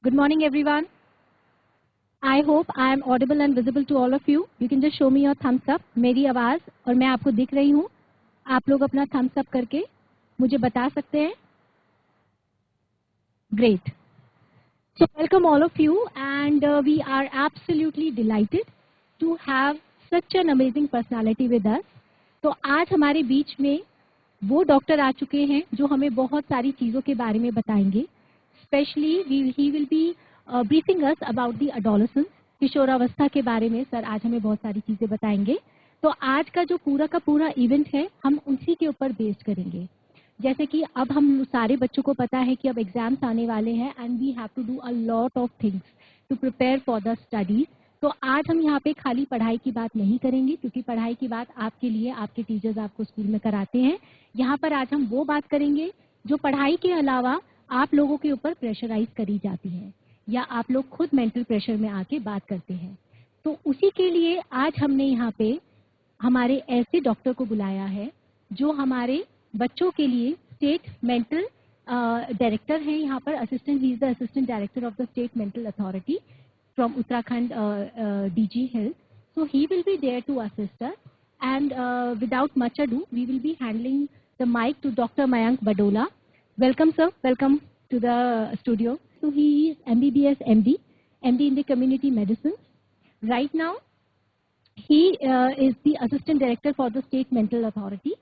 Good morning, everyone. I hope I am audible and visible to all of you. You can just show me your thumbs up. मेरी आवाज और मैं आपको दिख रही हूँ. आप लोग अपना thumbs up करके मुझे बता सकते हैं. Great. So welcome all of you, and we are absolutely delighted to have such an amazing personality with us. तो आज हमारे बीच में वो डॉक्टर आ चुके हैं जो हमें बहुत सारी चीज़ों के बारे में बताएंगे. Especially he will be briefing us about the adolescence, किशोरावस्था के बारे में सर आज हमें बहुत सारी चीज़ें बताएंगे. तो आज का जो पूरा का पूरा इवेंट है हम उसी के ऊपर बेस्ड करेंगे. जैसे कि अब हम सारे बच्चों को पता है कि अब एग्जाम्स आने वाले हैं and we have to do a lot of things to prepare for the studies. तो आज हम यहाँ पे खाली पढ़ाई की बात नहीं करेंगे क्योंकि पढ़ाई की बात आपके लिए आपके टीचर्स आपको स्कूल में कराते हैं. यहाँ पर आज हम वो बात करेंगे जो पढ़ाई के अलावा आप लोगों के ऊपर प्रेशराइज करी जाती है या आप लोग खुद मेंटल प्रेशर में आके बात करते हैं. तो उसी के लिए आज हमने यहाँ पे हमारे ऐसे डॉक्टर को बुलाया है जो हमारे बच्चों के लिए स्टेट मेंटल डायरेक्टर हैं. यहाँ पर assistant, he is the assistant director of the state mental authority from Uttarakhand DG health. So he will be there to assist us and without much ado we will be handling the mic to doctor Mayank Badola. Welcome, sir. Welcome to the studio. So he is MBBS MD in the community medicine. Right now, he is the assistant director for the state mental authority.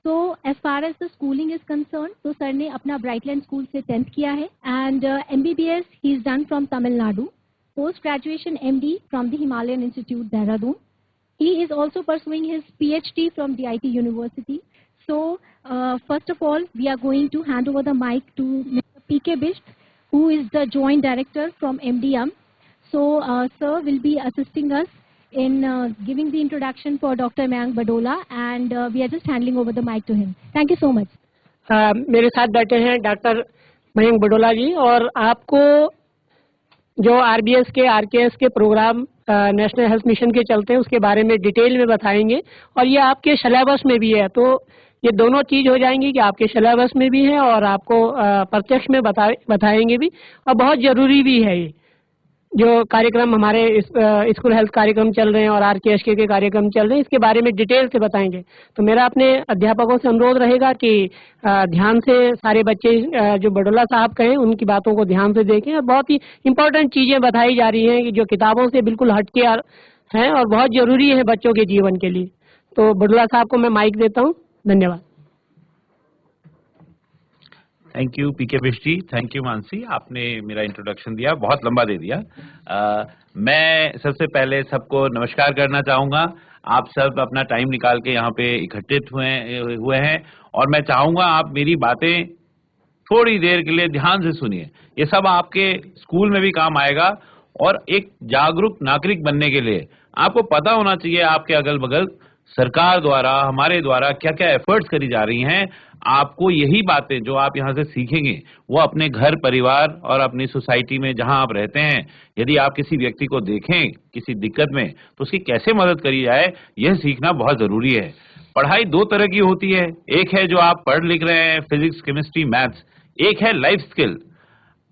So as far as the schooling is concerned, तो sir ने अपना Brightland school से 10th किया है and MBBS he is done from Tamil Nadu. Post graduation MD from the Himalayan Institute, Dehradun. He is also pursuing his PhD from DIT University. So, first of all, we are going to hand over the mic to Mr. PK Bisht, who is the Joint Director from MDM. So, sir will be assisting us in giving the introduction for Dr. Mayank Badola, and we are just handing over the mic to him. Thank you so much. मेरे साथ बैठे हैं doctor Mayank Badola जी और आपको जो RBS के RKS के programme national health mission के चलते हैं उसके बारे में डिटेल में बताएंगे और ये आपके सिलेबस में भी है. तो ये दोनों चीज हो जाएंगी कि आपके सिलेबस में भी है और आपको प्रत्यक्ष में बताएंगे भी और बहुत जरूरी भी है. ये जो कार्यक्रम हमारे स्कूल हेल्थ कार्यक्रम चल रहे हैं और RKS के कार्यक्रम चल रहे हैं इसके बारे में डिटेल से बताएंगे. तो मेरा अपने अध्यापकों से अनुरोध रहेगा कि ध्यान से सारे बच्चे जो बडोला साहब कहें उनकी बातों को ध्यान से देखें. और बहुत ही इम्पोर्टेंट चीजें बताई जा रही हैं कि जो किताबों से बिल्कुल हटके हैं और बहुत जरूरी है बच्चों के जीवन के लिए. तो बडोला साहब को मैं माइक देता हूँ. धन्यवाद. Thank you PK Bisht ji. Thank you Mansi, आपने मेरा इंट्रोडक्शन दिया, बहुत लंबा दे दिया. मैं सबसे पहले सबको नमस्कार करना चाहूँगा. आप सब अपना टाइम निकाल के यहाँ पे इकट्ठित हुए हैं और मैं चाहूँगा आप मेरी बातें थोड़ी देर के लिए ध्यान से सुनिए. ये सब आपके स्कूल में भी काम आएगा और एक जागरूक नागरिक बनने के लिए आपको पता होना चाहिए आपके अगल बगल सरकार द्वारा हमारे द्वारा क्या क्या एफर्ट्स करी जा रही हैं. आपको यही बातें जो आप यहाँ से सीखेंगे वो अपने घर परिवार और अपनी सोसाइटी में जहाँ आप रहते हैं, यदि आप किसी व्यक्ति को देखें किसी दिक्कत में तो उसकी कैसे मदद करी जाए यह सीखना बहुत जरूरी है. पढ़ाई दो तरह की होती है. एक है जो आप पढ़ लिख रहे हैं फिजिक्स केमिस्ट्री मैथ्स. एक है लाइफ स्किल.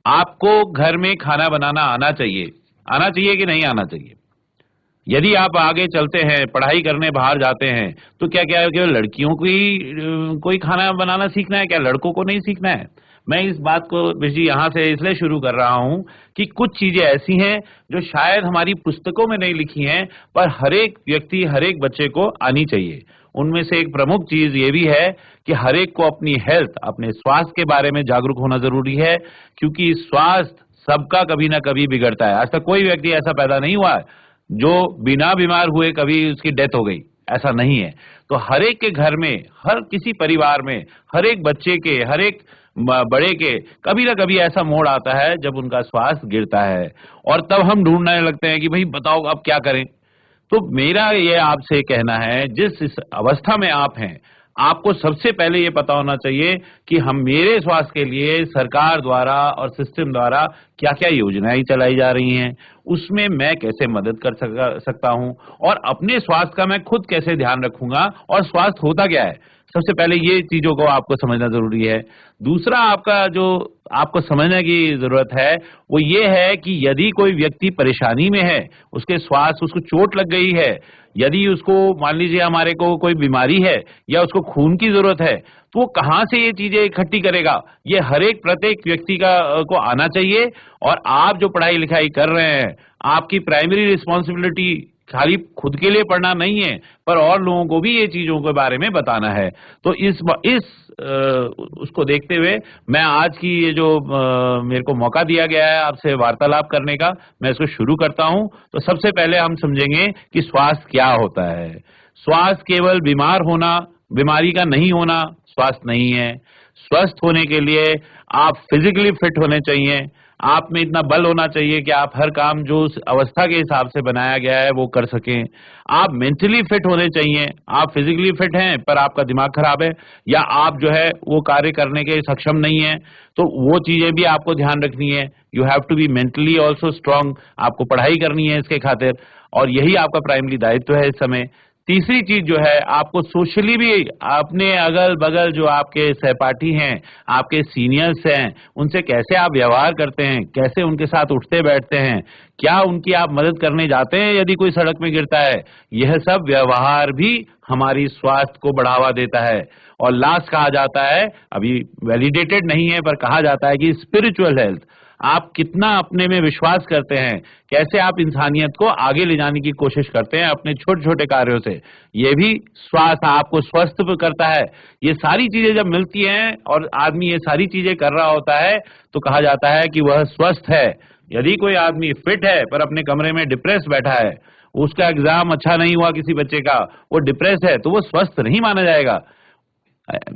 आपको घर में खाना बनाना आना चाहिए कि नहीं आना चाहिए. यदि आप आगे चलते हैं पढ़ाई करने बाहर जाते हैं तो क्या क्या केवल लड़कियों को ही कोई खाना बनाना सीखना है, क्या लड़कों को नहीं सीखना है? मैं इस बात को जी यहाँ से इसलिए शुरू कर रहा हूँ कि कुछ चीजें ऐसी हैं जो शायद हमारी पुस्तकों में नहीं लिखी हैं पर हर एक व्यक्ति हर एक बच्चे को आनी चाहिए. उनमें से एक प्रमुख चीज ये भी है कि हर एक को अपनी हेल्थ अपने स्वास्थ्य के बारे में जागरूक होना जरूरी है क्योंकि स्वास्थ्य सबका कभी ना कभी बिगड़ता है. आज तक कोई व्यक्ति ऐसा पैदा नहीं हुआ जो बिना बीमार हुए कभी उसकी डेथ हो गई, ऐसा नहीं है. तो हर एक के घर में हर किसी परिवार में हर एक बच्चे के हर एक बड़े के कभी ना कभी ऐसा मोड़ आता है जब उनका स्वास्थ्य गिरता है और तब हम ढूंढने लगते हैं कि भाई बताओ अब क्या करें. तो मेरा ये आपसे कहना है जिस अवस्था में आप हैं आपको सबसे पहले ये पता होना चाहिए कि हम मेरे स्वास्थ्य के लिए सरकार द्वारा और सिस्टम द्वारा क्या क्या योजनाएं चलाई जा रही हैं, उसमें मैं कैसे मदद कर सकता हूं और अपने स्वास्थ्य का मैं खुद कैसे ध्यान रखूंगा. और स्वास्थ्य होता क्या है? सबसे पहले ये चीजों को आपको समझना जरूरी है। दूसरा आपका जो आपको समझने की जरूरत है वो ये है कि यदि कोई व्यक्ति परेशानी में है, उसके स्वास्थ्य, उसको चोट लग गई है, यदि उसको मान लीजिए हमारे को कोई बीमारी है या उसको खून की जरूरत है, तो वो कहाँ से ये चीजें इकट्ठी करेगा? ये हर एक प्रत्येक व्यक्ति को आना चाहिए। और आप जो पढ़ाई लिखाई कर रहे हैं, आपकी प्राइमरी रिस्पॉन्सिबिलिटी खाली खुद के लिए पढ़ना नहीं है, पर और लोगों को भी ये चीजों के बारे में बताना है। तो उसको देखते हुए मैं आज की ये जो मेरे को मौका दिया गया है आपसे वार्तालाप करने का, मैं इसको शुरू करता हूं। तो सबसे पहले हम समझेंगे कि स्वास्थ्य क्या होता है। स्वास्थ्य केवल बीमार होना, बीमारी का नहीं होना स्वास्थ्य नहीं है। स्वस्थ होने के लिए आप फिजिकली फिट होने चाहिए, आप में इतना बल होना चाहिए कि आप हर काम जो उस अवस्था के हिसाब से बनाया गया है वो कर सकें। आप मेंटली फिट होने चाहिए, आप फिजिकली फिट हैं पर आपका दिमाग खराब है या आप जो है वो कार्य करने के सक्षम नहीं है, तो वो चीजें भी आपको ध्यान रखनी है। You have to be mentally also strong, आपको पढ़ाई करनी है इसके खातिर, और यही आपका प्राइमरी दायित्व है इस समय। तीसरी चीज जो है, आपको सोशली भी अपने अगल बगल जो आपके सहपाठी हैं, आपके सीनियर्स हैं, उनसे कैसे आप व्यवहार करते हैं, कैसे उनके साथ उठते बैठते हैं, क्या उनकी आप मदद करने जाते हैं यदि कोई सड़क में गिरता है, यह सब व्यवहार भी हमारी स्वास्थ्य को बढ़ावा देता है। और लास्ट कहा जाता है, अभी वैलिडेटेड नहीं है पर कहा जाता है कि स्पिरिचुअल हेल्थ, आप कितना अपने में विश्वास करते हैं, कैसे आप इंसानियत को आगे ले जाने की कोशिश करते हैं अपने छोटे छोटे कार्यों से, ये भी स्वास्थ्य आपको स्वस्थ करता है। ये सारी चीजें जब मिलती हैं और आदमी ये सारी चीजें कर रहा होता है तो कहा जाता है कि वह स्वस्थ है। यदि कोई आदमी फिट है पर अपने कमरे में डिप्रेस बैठा है, उसका एग्जाम अच्छा नहीं हुआ किसी बच्चे का, वो डिप्रेस है, तो वो स्वस्थ नहीं माना जाएगा।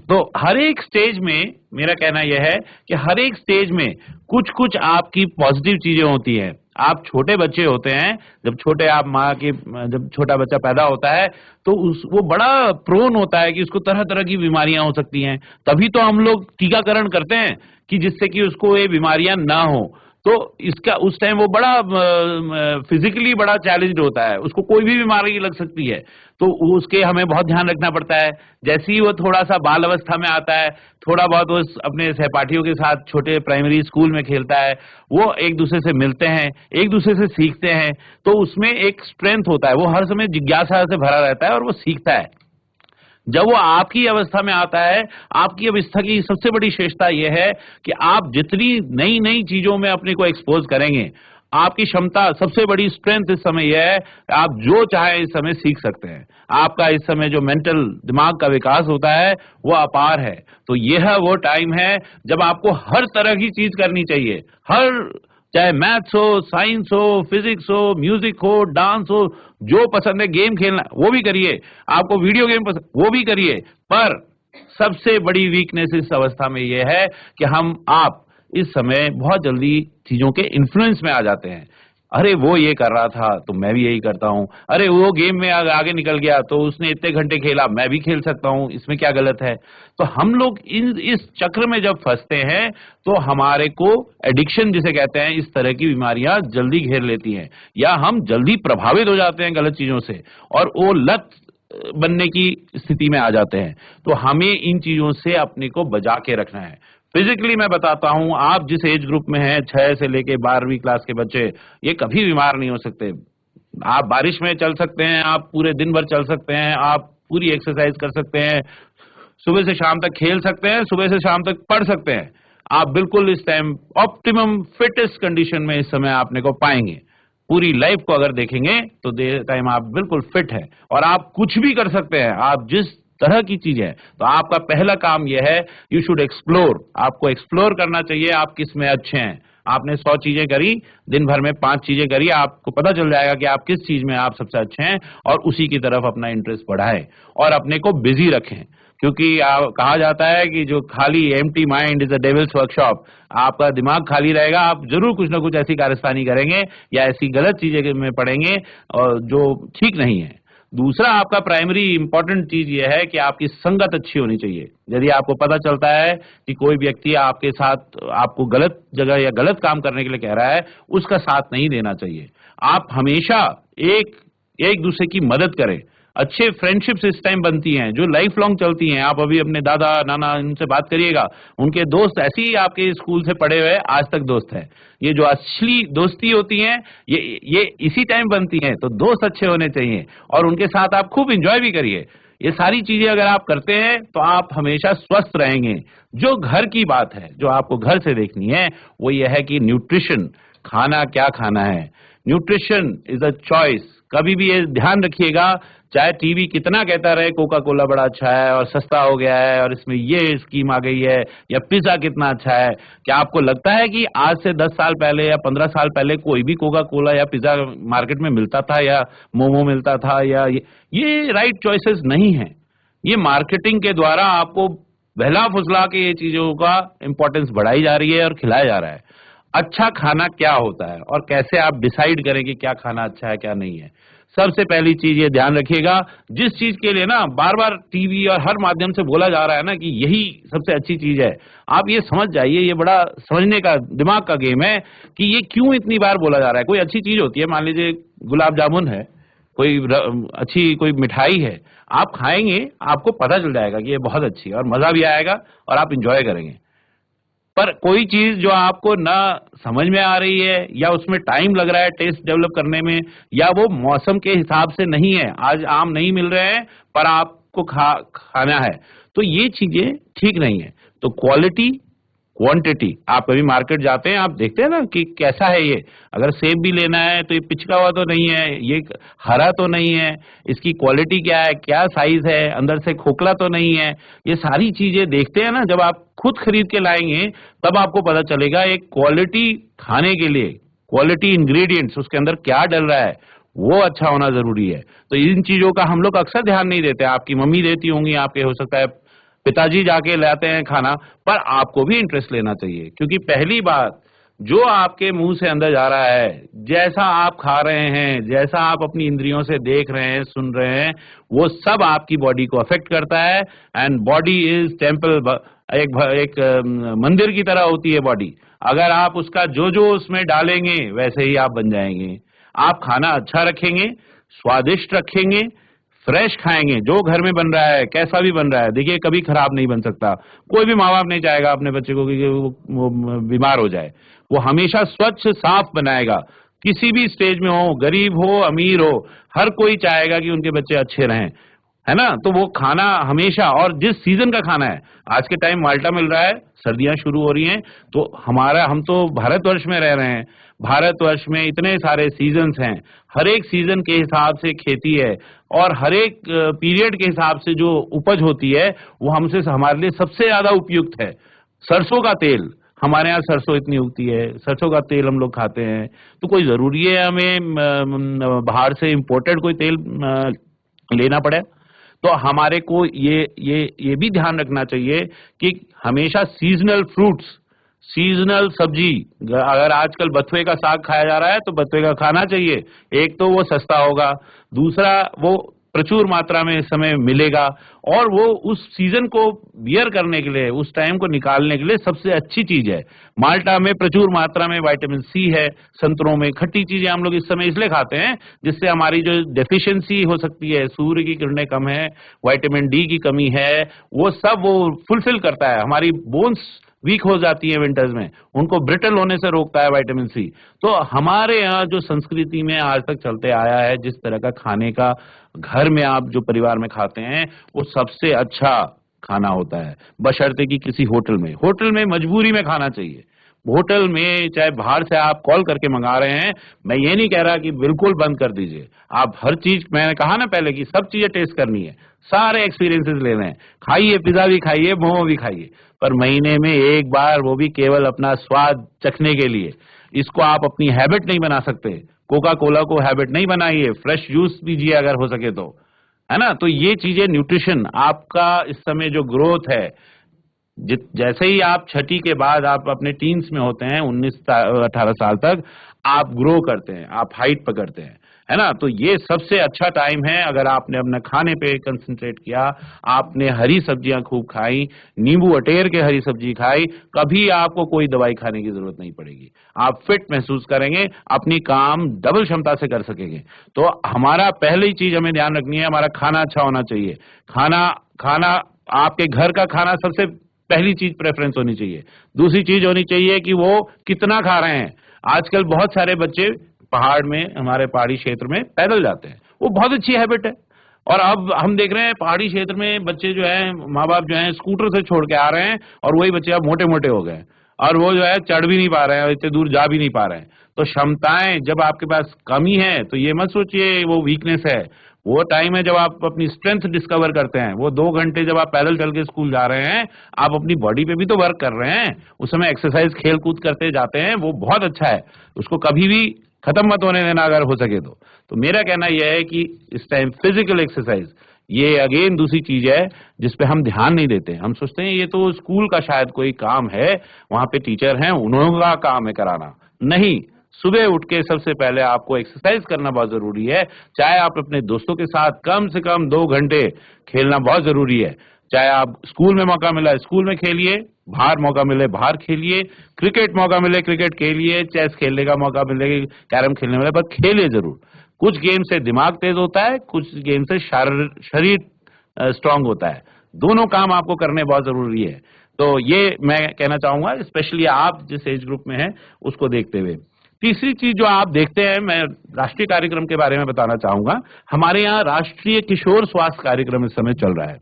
तो हर एक स्टेज में मेरा कहना यह है कि हर एक स्टेज में कुछ कुछ आपकी पॉजिटिव चीजें होती हैं। आप छोटे बच्चे होते हैं, जब छोटे आप माँ के जब छोटा बच्चा पैदा होता है तो वो बड़ा प्रोन होता है कि उसको तरह तरह की बीमारियां हो सकती हैं, तभी तो हम लोग टीकाकरण करते हैं कि जिससे कि उसको ये बीमारियां ना हो। तो इसका उस टाइम वो बड़ा फिजिकली बड़ा चैलेंज्ड होता है, उसको कोई भी बीमारी लग सकती है, तो उसके हमें बहुत ध्यान रखना पड़ता है। जैसे ही वो थोड़ा सा बाल अवस्था में आता है, थोड़ा बहुत वो अपने सहपाठियों के साथ छोटे प्राइमरी स्कूल में खेलता है, वो एक दूसरे से मिलते हैं, एक दूसरे से सीखते हैं, तो उसमें एक स्ट्रेंथ होता है, वो हर समय जिज्ञासा से भरा रहता है और वो सीखता है। जब वो आपकी अवस्था में आता है, आपकी अवस्था की सबसे बड़ी विशेषता यह है कि आप जितनी नई नई चीजों में अपने को एक्सपोज करेंगे, आपकी क्षमता, सबसे बड़ी स्ट्रेंथ इस समय यह है, आप जो चाहे इस समय सीख सकते हैं। आपका इस समय जो मेंटल दिमाग का विकास होता है वो अपार है। तो यह वो टाइम है जब आपको हर तरह की चीज करनी चाहिए, चाहे मैथ्स हो, साइंस हो, फिजिक्स हो, म्यूजिक हो, डांस हो, जो पसंद है, गेम खेलना वो भी करिए, आपको वीडियो गेम पसंद वो भी करिए। पर सबसे बड़ी वीकनेस इस अवस्था में यह है कि आप इस समय बहुत जल्दी चीजों के इन्फ्लुएंस में आ जाते हैं। अरे वो ये कर रहा था तो मैं भी यही करता हूँ, अरे वो गेम में आगे निकल गया तो उसने इतने घंटे खेला, मैं भी खेल सकता हूँ, इसमें क्या गलत है। तो हम लोग इस चक्र में जब फंसते हैं तो हमारे को एडिक्शन जिसे कहते हैं, इस तरह की बीमारियां जल्दी घेर लेती हैं, या हम जल्दी प्रभावित हो जाते हैं गलत चीजों से और वो लत बनने की स्थिति में आ जाते हैं। तो हमें इन चीजों से अपने को बचा के रखना है। फिजिकली मैं बताता हूं, आप जिस एज ग्रुप में हैं, 6 से लेके 12वीं क्लास के बच्चे, ये कभी बीमार नहीं हो सकते। आप बारिश में चल सकते हैं, आप पूरे दिन भर चल सकते हैं, आप पूरी एक्सरसाइज कर सकते हैं, सुबह से शाम तक खेल सकते हैं, सुबह से शाम तक पढ़ सकते हैं। आप बिल्कुल इस टाइम ऑप्टिमम फिटेस्ट कंडीशन में इस समय आपने को पाएंगे। पूरी लाइफ को अगर देखेंगे तो टाइम आप बिल्कुल फिट हैं और आप कुछ भी कर सकते हैं, आप जिस तरह की चीज है। तो आपका पहला काम यह है, यू शुड एक्सप्लोर। आपको एक्सप्लोर करना चाहिए आप किस में अच्छे हैं। आपने 100 चीजें करी, दिन भर में 5 चीजें करी, आपको पता चल जाएगा कि आप किस चीज में आप सबसे अच्छे हैं और उसी की तरफ अपना इंटरेस्ट बढ़ाएं और अपने को बिजी रखें। क्योंकि कहा जाता है कि जो खाली empty mind is a devils workshop. आपका दिमाग खाली रहेगा, आप जरूर कुछ ना कुछ ऐसी कारस्तानी करेंगे या ऐसी गलत चीजें में पड़ेंगे और जो ठीक नहीं है। दूसरा आपका प्राइमरी इंपॉर्टेंट चीज यह है कि आपकी संगत अच्छी होनी चाहिए। यदि आपको पता चलता है कि कोई व्यक्ति आपके साथ आपको गलत जगह या गलत काम करने के लिए कह रहा है, उसका साथ नहीं देना चाहिए। आप हमेशा एक दूसरे की मदद करें। अच्छे फ्रेंडशिप्स इस टाइम बनती हैं जो लाइफ लॉन्ग चलती हैं। आप अभी अपने दादा नाना इनसे बात करिएगा, उनके दोस्त ऐसे ही आपके स्कूल से पढ़े हुए आज तक दोस्त हैं। ये जो असली दोस्ती होती है ये इसी टाइम बनती हैं। तो दोस्त अच्छे होने चाहिए और उनके साथ आप खूब एंजॉय भी करिए। ये सारी चीजें अगर आप करते हैं तो आप हमेशा स्वस्थ रहेंगे। जो घर की बात है, जो आपको घर से देखनी है, वो ये है कि न्यूट्रिशन, खाना क्या खाना है। Nutrition is a choice. कभी भी ये ध्यान रखिएगा, चाहे टीवी कितना कहता रहे कोका कोला बड़ा अच्छा है और सस्ता हो गया है और इसमें ये स्कीम आ गई है, या पिज्जा कितना अच्छा है, क्या आपको लगता है कि आज से 10 साल पहले या 15 साल पहले कोई भी कोका कोला या पिज्जा मार्केट में मिलता था, या मोमो मिलता था, या ये राइट चॉइसेस नहीं है। ये मार्केटिंग के द्वारा आपको बहला फुसला के ये चीजों का इंपॉर्टेंस बढ़ाई जा रही है और खिलाया जा रहा है। अच्छा खाना क्या होता है और कैसे आप डिसाइड करें कि क्या खाना अच्छा है क्या नहीं है। सबसे पहली चीज ये ध्यान रखिएगा, जिस चीज के लिए ना बार बार टीवी और हर माध्यम से बोला जा रहा है ना कि यही सबसे अच्छी चीज है, आप ये समझ जाइए, ये बड़ा समझने का दिमाग का गेम है कि ये क्यों इतनी बार बोला जा रहा है। कोई अच्छी चीज होती है, मान लीजिए गुलाब जामुन है, कोई अच्छी कोई मिठाई है, आप खाएंगे आपको पता चल जाएगा कि ये बहुत अच्छी है और मजा भी आएगा और आप इंजॉय करेंगे। पर कोई चीज जो आपको ना समझ में आ रही है या उसमें टाइम लग रहा है टेस्ट डेवलप करने में, या वो मौसम के हिसाब से नहीं है, आज आम नहीं मिल रहे हैं पर आपको खाना है, तो ये चीजें ठीक नहीं है। तो क्वालिटी क्वांटिटी, आप कभी मार्केट जाते हैं आप देखते हैं ना कि कैसा है ये, अगर सेब भी लेना है तो ये पिचका हुआ तो नहीं है, ये हरा तो नहीं है, इसकी क्वालिटी क्या है, क्या साइज है, अंदर से खोखला तो नहीं है, ये सारी चीजें देखते हैं ना। जब आप खुद खरीद के लाएंगे तब आपको पता चलेगा एक क्वालिटी खाने के लिए क्वालिटी इंग्रेडिएंट्स उसके अंदर क्या डल रहा है वो अच्छा होना जरूरी है। तो इन चीजों का हम लोग अक्सर ध्यान नहीं देते। आपकी मम्मी देती होंगी, आपके हो सकता है पिताजी जाके लाते हैं खाना, पर आपको भी इंटरेस्ट लेना चाहिए, क्योंकि पहली बात जो आपके मुंह से अंदर जा रहा है, जैसा आप खा रहे हैं, जैसा आप अपनी इंद्रियों से देख रहे हैं सुन रहे हैं, वो सब आपकी बॉडी को अफेक्ट करता है। एंड बॉडी इज टेम्पल, एक मंदिर की तरह होती है बॉडी। अगर आप उसका जो जो उसमें डालेंगे वैसे ही आप बन जाएंगे। आप खाना अच्छा रखेंगे, स्वादिष्ट रखेंगे, फ्रेश खाएंगे, जो घर में बन रहा है कैसा भी बन रहा है, देखिए कभी खराब नहीं बन सकता। कोई भी माँ बाप नहीं चाहेगा अपने बच्चे को कि वो बीमार हो जाए। वो हमेशा स्वच्छ साफ बनाएगा, किसी भी स्टेज में हो, गरीब हो अमीर हो, हर कोई चाहेगा कि उनके बच्चे अच्छे रहें, है ना। तो वो खाना हमेशा, और जिस सीजन का खाना है, आज के टाइम माल्टा मिल रहा है, सर्दियां शुरू हो रही हैं, तो हम तो भारतवर्ष में रह रहे हैं, भारतवर्ष में इतने सारे सीजन्स हैं, हर एक सीजन के हिसाब से खेती है और हर एक पीरियड के हिसाब से जो उपज होती है वो हमारे लिए सबसे ज्यादा उपयुक्त है। सरसों का तेल, हमारे यहाँ सरसों इतनी उगती है, सरसों का तेल हम लोग खाते हैं, तो कोई जरूरी है हमें बाहर से इंपोर्टेड कोई तेल लेना पड़े। तो हमारे को ये भी ध्यान रखना चाहिए कि हमेशा सीजनल फ्रूट्स, सीजनल सब्जी, अगर आजकल बथुए का साग खाया जा रहा है तो बथुए का खाना चाहिए। एक तो वो सस्ता होगा, दूसरा वो प्रचुर मात्रा में इस समय मिलेगा, और वो उस सीजन को बियर करने के लिए, उस टाइम को निकालने के लिए सबसे अच्छी चीज है। माल्टा में प्रचुर मात्रा में विटामिन सी है, संतरों में खट्टी चीजें हम लोग इस समय इसलिए खाते हैं जिससे हमारी जो डेफिशिएंसी हो सकती है, सूर्य की किरणें कम है, विटामिन डी की कमी है, वो सब वो फुलफिल करता है। हमारी बोन्स वीक हो जाती है विंटर्स में, उनको ब्रिटल होने से रोकता है विटामिन सी। तो हमारे यहाँ जो संस्कृति में आज तक चलते आया है, जिस तरह का खाने का घर में आप जो परिवार में खाते हैं वो सबसे अच्छा खाना होता है, बशर्ते कि किसी होटल में मजबूरी में खाना चाहिए। होटल में चाहे बाहर से आप कॉल करके मंगा रहे हैं, मैं ये नहीं कह रहा कि बिल्कुल बंद कर दीजिए। आप हर चीज, मैंने कहा ना पहले कि सब चीजें टेस्ट करनी है, सारे एक्सपीरियंसेस ले रहे हैं, खाइए, पिज्जा भी खाइए, मोमो भी खाइए, पर महीने में एक बार, वो भी केवल अपना स्वाद चखने के लिए। इसको आप अपनी हैबिट नहीं बना सकते। कोका कोला को हैबिट नहीं बनाइए, फ्रेश जूस पीजिए अगर हो सके तो, है ना। तो ये चीजें, न्यूट्रिशन, आपका इस समय जो ग्रोथ है, जैसे ही आप छठी के बाद आप अपने टीन्स में होते हैं, 19-18 साल तक आप ग्रो करते हैं, आप हाइट पकड़ते हैं, है ना। तो ये सबसे अच्छा टाइम है। अगर आपने अपने खाने पे कंसंट्रेट किया, आपने हरी सब्जियां खूब खाई, नींबू अटेर के हरी सब्जी खाई, कभी आपको कोई दवाई खाने की जरूरत नहीं पड़ेगी। आप फिट महसूस करेंगे, अपनी काम डबल क्षमता से कर सकेंगे। तो हमारा पहली चीज हमें ध्यान रखनी है, हमारा खाना अच्छा होना चाहिए। खाना आपके घर का खाना सबसे पहली चीज प्रेफरेंस होनी चाहिए। दूसरी चीज होनी चाहिए कि वो कितना खा रहे हैं। आजकल बहुत सारे बच्चे पहाड़ में, हमारे पहाड़ी क्षेत्र में पैदल जाते हैं, वो बहुत अच्छी हैबिट है। और अब हम देख रहे हैं पहाड़ी क्षेत्र में बच्चे जो है, माँ बाप जो है स्कूटर से छोड़ के आ रहे हैं, और वही बच्चे अब मोटे मोटे हो गए, और वो जो है चढ़ भी नहीं पा रहे हैं, इतने दूर जा भी नहीं पा रहे हैं। तो क्षमताएं जब आपके पास कमी है तो ये मत सोचिए वो वीकनेस है। वो टाइम है जब आप अपनी स्ट्रेंथ डिस्कवर करते हैं। वो 2 घंटे जब आप पैदल चल के स्कूल जा रहे हैं, आप अपनी बॉडी पे भी तो वर्क कर रहे हैं। उस समय एक्सरसाइज खेल कूद करते जाते हैं, वो बहुत अच्छा है। उसको कभी भी खत्म मत होने देना अगर हो सके तो मेरा कहना यह है कि इस टाइम फिजिकल एक्सरसाइज, ये अगेन दूसरी चीज है जिस पे हम ध्यान नहीं देते। हम सोचते हैं ये तो स्कूल का शायद कोई काम है, वहां पे टीचर हैं, उन्होंने काम है कराना। नहीं, सुबह उठ के सबसे पहले आपको एक्सरसाइज करना बहुत जरूरी है। चाहे आप अपने दोस्तों के साथ कम से कम 2 घंटे खेलना बहुत जरूरी है। चाहे आप स्कूल में मौका मिला स्कूल में खेलिए, बाहर मौका मिले बाहर खेलिए, क्रिकेट मौका मिले क्रिकेट खेलिए, चेस खेलने का मौका मिले, कैरम खेलने मिले, बस खेलिए जरूर। कुछ गेम से दिमाग तेज होता है, कुछ गेम से शरीर स्ट्रांग होता है। दोनों काम आपको करने बहुत जरूरी है। तो ये मैं कहना चाहूंगा, स्पेशली आप जिस एज ग्रुप में हैं उसको देखते हुए। तीसरी चीज जो आप देखते हैं, मैं राष्ट्रीय कार्यक्रम के बारे में बताना चाहूंगा। हमारे यहाँ राष्ट्रीय किशोर स्वास्थ्य कार्यक्रम इस समय चल रहा है।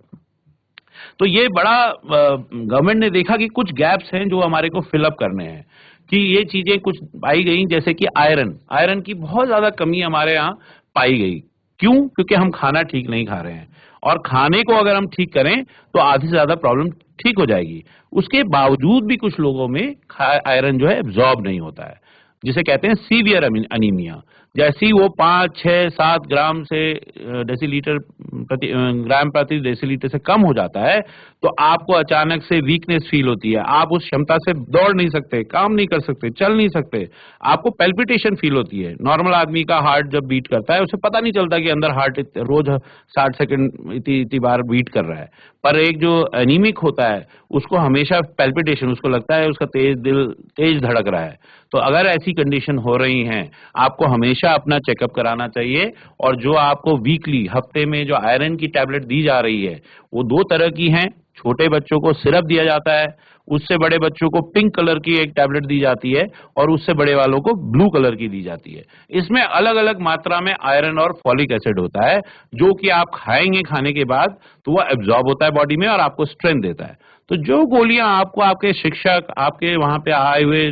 तो ये बड़ा गवर्नमेंट ने देखा कि कुछ गैप्स हैं जो हमारे को फिलअप करने हैं, कि ये चीजें कुछ पाई गई, जैसे कि आयरन की बहुत ज्यादा कमी हमारे यहाँ पाई गई। क्यों? क्योंकि हम खाना ठीक नहीं खा रहे हैं, और खाने को अगर हम ठीक करें तो आधी से ज्यादा प्रॉब्लम ठीक हो जाएगी। उसके बावजूद भी कुछ लोगों में आयरन जो है एब्जॉर्ब नहीं होता है, जिसे कहते हैं सीवियर अनीमिया। जैसे ही वो 5, 6, 7 ग्राम से ग्राम प्रति डेसीलीटर से कम हो जाता है, तो आपको अचानक से वीकनेस फील होती है। आप उस क्षमता से दौड़ नहीं सकते, काम नहीं कर सकते, चल नहीं सकते। आपको पैल्पिटेशन फील होती है। नॉर्मल आदमी का हार्ट जब बीट करता है उसे पता नहीं चलता कि अंदर हार्ट रोज 60 सेकंड इतनी बार बीट कर रहा है। पर एक जो एनीमिक होता है उसको हमेशा पैल्पिटेशन, उसको लगता है उसका दिल तेज धड़क रहा है। तो अगर ऐसी कंडीशन हो रही हैं, आपको हमेशा अपना चेकअप कराना चाहिए। और जो आपको वीकली, हफ्ते में जो आयरन की टैबलेट दी जा रही है वो 2 तरह की हैं। छोटे बच्चों को सिरप दिया जाता है, उससे बड़े बच्चों को पिंक कलर की एक टैबलेट दी जाती है, और उससे बड़े वालों को ब्लू कलर की दी जाती है। इसमें अलग अलग मात्रा में आयरन और फॉलिक एसिड होता है, जो कि आप खाएंगे, खाने के बाद तो वह एब्जॉर्ब होता है बॉडी में और आपको स्ट्रेंथ देता है। तो जो गोलियां आपको आपके शिक्षक, आपके वहां पे आए हुए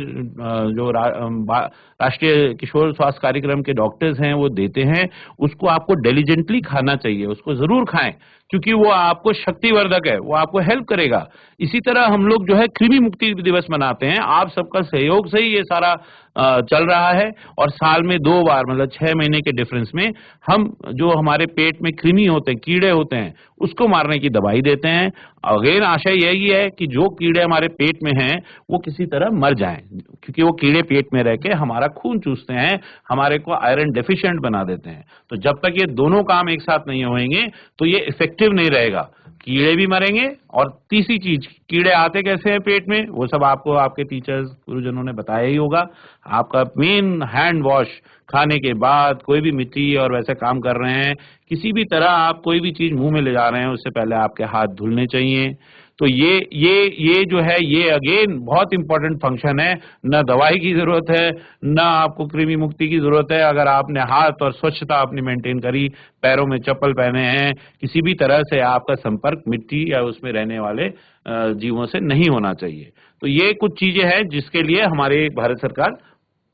जो राष्ट्रीय किशोर स्वास्थ्य कार्यक्रम के डॉक्टर्स हैं वो देते हैं, उसको आपको डिलिजेंटली खाना चाहिए, उसको जरूर खाएं, क्योंकि वो आपको शक्तिवर्धक है, वो आपको हेल्प करेगा। इसी तरह हम लोग जो है कृमि मुक्ति दिवस मनाते हैं, आप सबका सहयोग से ही ये सारा चल रहा है। और साल में 2 बार, मतलब 6 महीने के डिफरेंस में, हम जो हमारे पेट में कृमि होते हैं, कीड़े होते हैं, उसको मारने की दवाई देते हैं। अगेन आशय यही है कि जो कीड़े हमारे पेट में हैं वो किसी तरह मर जाएं, क्योंकि वो कीड़े पेट में रह के हमारा खून चूसते हैं, हमारे को आयरन डेफिशिएंट बना देते हैं। तो जब तक ये दोनों काम एक साथ नहीं होंगे तो ये इफेक्टिव नहीं रहेगा, कीड़े भी मरेंगे। और तीसरी चीज, कीड़े आते कैसे हैं पेट में, वो सब आपको आपके टीचर्स, गुरुजनों ने बताया ही होगा। आपका मेन हैंड वॉश, खाने के बाद कोई भी मिट्टी और वैसे काम कर रहे हैं, किसी भी तरह आप कोई भी चीज मुंह में ले जा रहे हैं, उससे पहले आपके हाथ धुलने चाहिए। तो ये जो है, ये अगेन बहुत इंपॉर्टेंट फंक्शन है। न दवाई की जरूरत है, न आपको कृमि मुक्ति की जरूरत है। अगर आपने हाथ और स्वच्छता अपनी मेंटेन करी, पैरों में चप्पल पहने हैं, किसी भी तरह से आपका संपर्क मिट्टी या उसमें रहने वाले जीवों से नहीं होना चाहिए। तो ये कुछ चीजें हैं जिसके लिए हमारे भारत सरकार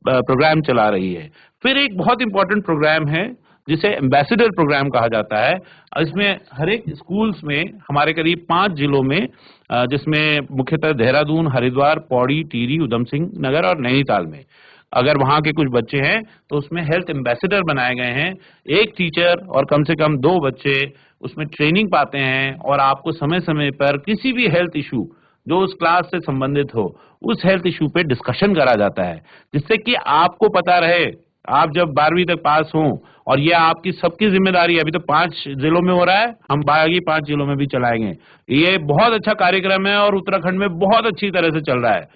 प्रोग्राम चला रही है। फिर एक बहुत इंपॉर्टेंट प्रोग्राम है जिसे एम्बेसडर प्रोग्राम कहा जाता है। इसमें हर एक स्कूल्स में, हमारे करीब 5 जिलों में, जिसमें मुख्यतः देहरादून, हरिद्वार, पौड़ी, टिहरी, उधम सिंह नगर और नैनीताल में, अगर वहां के कुछ बच्चे हैं तो उसमें हेल्थ एम्बेसडर बनाए गए हैं। एक टीचर और कम से कम 2 बच्चे उसमें ट्रेनिंग पाते हैं, और आपको समय समय पर किसी भी हेल्थ इशू जो उस क्लास से संबंधित हो, उस हेल्थ इशू पे डिस्कशन करा जाता है, जिससे कि आपको पता रहे। आप जब 12वीं तक पास हों, और ये आपकी सबकी जिम्मेदारी है। अभी तो 5 जिलों में हो रहा है, हम बाकी 5 जिलों में भी चलाएंगे। ये बहुत अच्छा कार्यक्रम है और उत्तराखंड में बहुत अच्छी तरह से चल रहा है।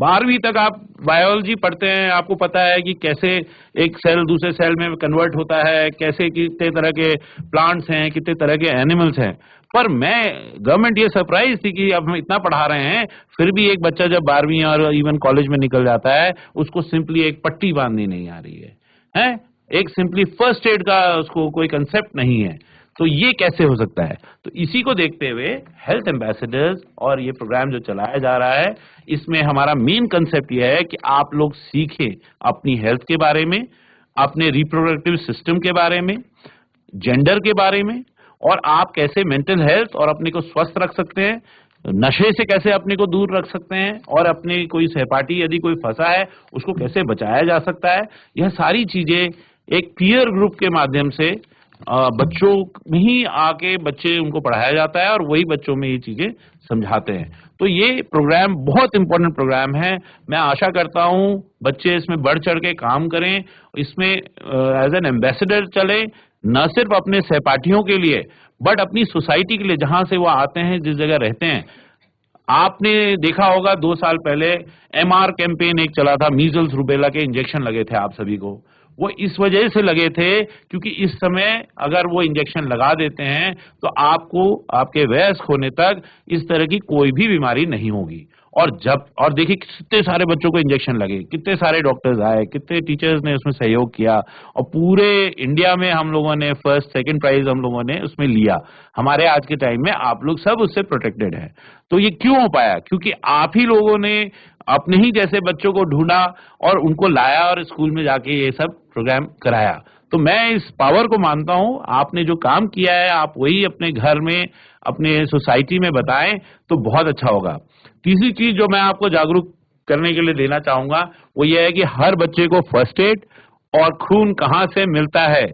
12वीं तक आप बायोलॉजी पढ़ते हैं, आपको पता है कि कैसे एक सेल दूसरे सेल में कन्वर्ट होता है, कैसे कितने तरह के प्लांट्स हैं, कितने तरह के एनिमल्स हैं। पर गवर्नमेंट ये सरप्राइज थी कि अब हम इतना पढ़ा रहे हैं, फिर भी एक बच्चा जब 12वीं और इवन कॉलेज में निकल जाता है, उसको सिंपली एक पट्टी बांधनी नहीं आ रही है? एक सिंपली फर्स्ट एड का उसको कोई कंसेप्ट नहीं है। तो ये कैसे हो सकता है? तो इसी को देखते हुए हेल्थ एम्बेसडर्स और ये प्रोग्राम जो चलाया जा रहा है, इसमें हमारा मेन कंसेप्ट ये है कि आप लोग सीखें अपनी हेल्थ के बारे में, अपने रिप्रोडक्टिव सिस्टम के बारे में, जेंडर के बारे में, और आप कैसे मेंटल हेल्थ और अपने को स्वस्थ रख सकते हैं, नशे से कैसे अपने को दूर रख सकते हैं, और अपने कोई सहपाठी यदि कोई फंसा है उसको कैसे बचाया जा सकता है। यह सारी चीजें एक पीयर ग्रुप के माध्यम से बच्चों में ही आके बच्चे उनको पढ़ाया जाता है और वही बच्चों में ये चीजें समझाते हैं। तो ये प्रोग्राम बहुत इंपॉर्टेंट प्रोग्राम है। मैं आशा करता हूं बच्चे इसमें बढ़ चढ़ के काम करें, इसमें एज एन एम्बेसडर चले, न सिर्फ अपने सहपाठियों के लिए बट अपनी सोसाइटी के लिए, जहां से वो आते हैं, जिस जगह रहते हैं। आपने देखा होगा 2 साल पहले MR कैंपेन एक चला था, मीजल्स रूबेला के इंजेक्शन लगे थे आप सभी को। वो इस वजह से लगे थे क्योंकि इस समय अगर वो इंजेक्शन लगा देते हैं तो आपको आपके वयस्क होने तक इस तरह की कोई भी बीमारी नहीं होगी। और देखिए कितने सारे बच्चों को इंजेक्शन लगे, कितने सारे डॉक्टर्स आए, कितने टीचर्स ने उसमें सहयोग किया, और पूरे इंडिया में हम लोगों ने फर्स्ट सेकंड प्राइज हम लोगों ने उसमें लिया। हमारे आज के टाइम में आप लोग सब उससे प्रोटेक्टेड हैं। तो ये क्यों हो पाया? क्योंकि आप ही लोगों ने अपने ही जैसे बच्चों को ढूंढा और उनको लाया और स्कूल में जाके ये सब प्रोग्राम कराया। तो मैं इस पावर को मानता हूं। आपने जो काम किया है आप वही अपने घर में, अपने सोसाइटी में बताएं तो बहुत अच्छा होगा। तीसरी चीज जो मैं आपको जागरूक करने के लिए देना चाहूंगा वो ये है कि हर बच्चे को फर्स्ट एड और खून कहाँ से मिलता है।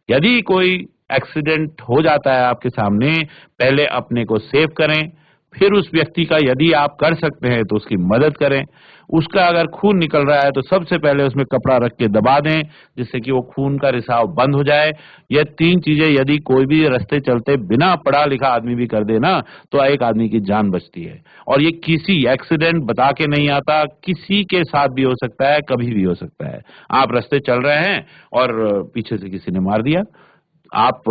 यदि कोई एक्सीडेंट हो जाता है आपके सामने, पहले अपने को सेव करें, फिर उस व्यक्ति का यदि आप कर सकते हैं तो उसकी मदद करें। उसका अगर खून निकल रहा है तो सबसे पहले उसमें कपड़ा रख के दबा दें जिससे कि वो खून का रिसाव बंद हो जाए। ये 3 चीजें यदि कोई भी रास्ते चलते बिना पढ़ा लिखा आदमी भी कर दे ना तो एक आदमी की जान बचती है। और ये किसी एक्सीडेंट बता के नहीं आता, किसी के साथ भी हो सकता है, कभी भी हो सकता है। आप रास्ते चल रहे हैं और पीछे से किसी ने मार दिया, आप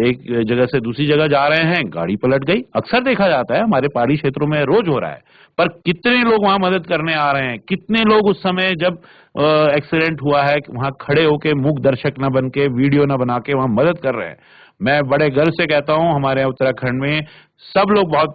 एक जगह से दूसरी जगह जा रहे हैं, गाड़ी पलट गई, अक्सर देखा जाता है, हमारे पहाड़ी क्षेत्रों में रोज हो रहा है। पर कितने लोग वहां मदद करने आ रहे हैं, कितने लोग उस समय जब एक्सीडेंट हुआ है वहां खड़े होके मूक दर्शक न बन के, वीडियो न बना के वहां मदद कर रहे हैं। मैं बड़े गर्व से कहता हूं हमारे उत्तराखंड में सब लोग बहुत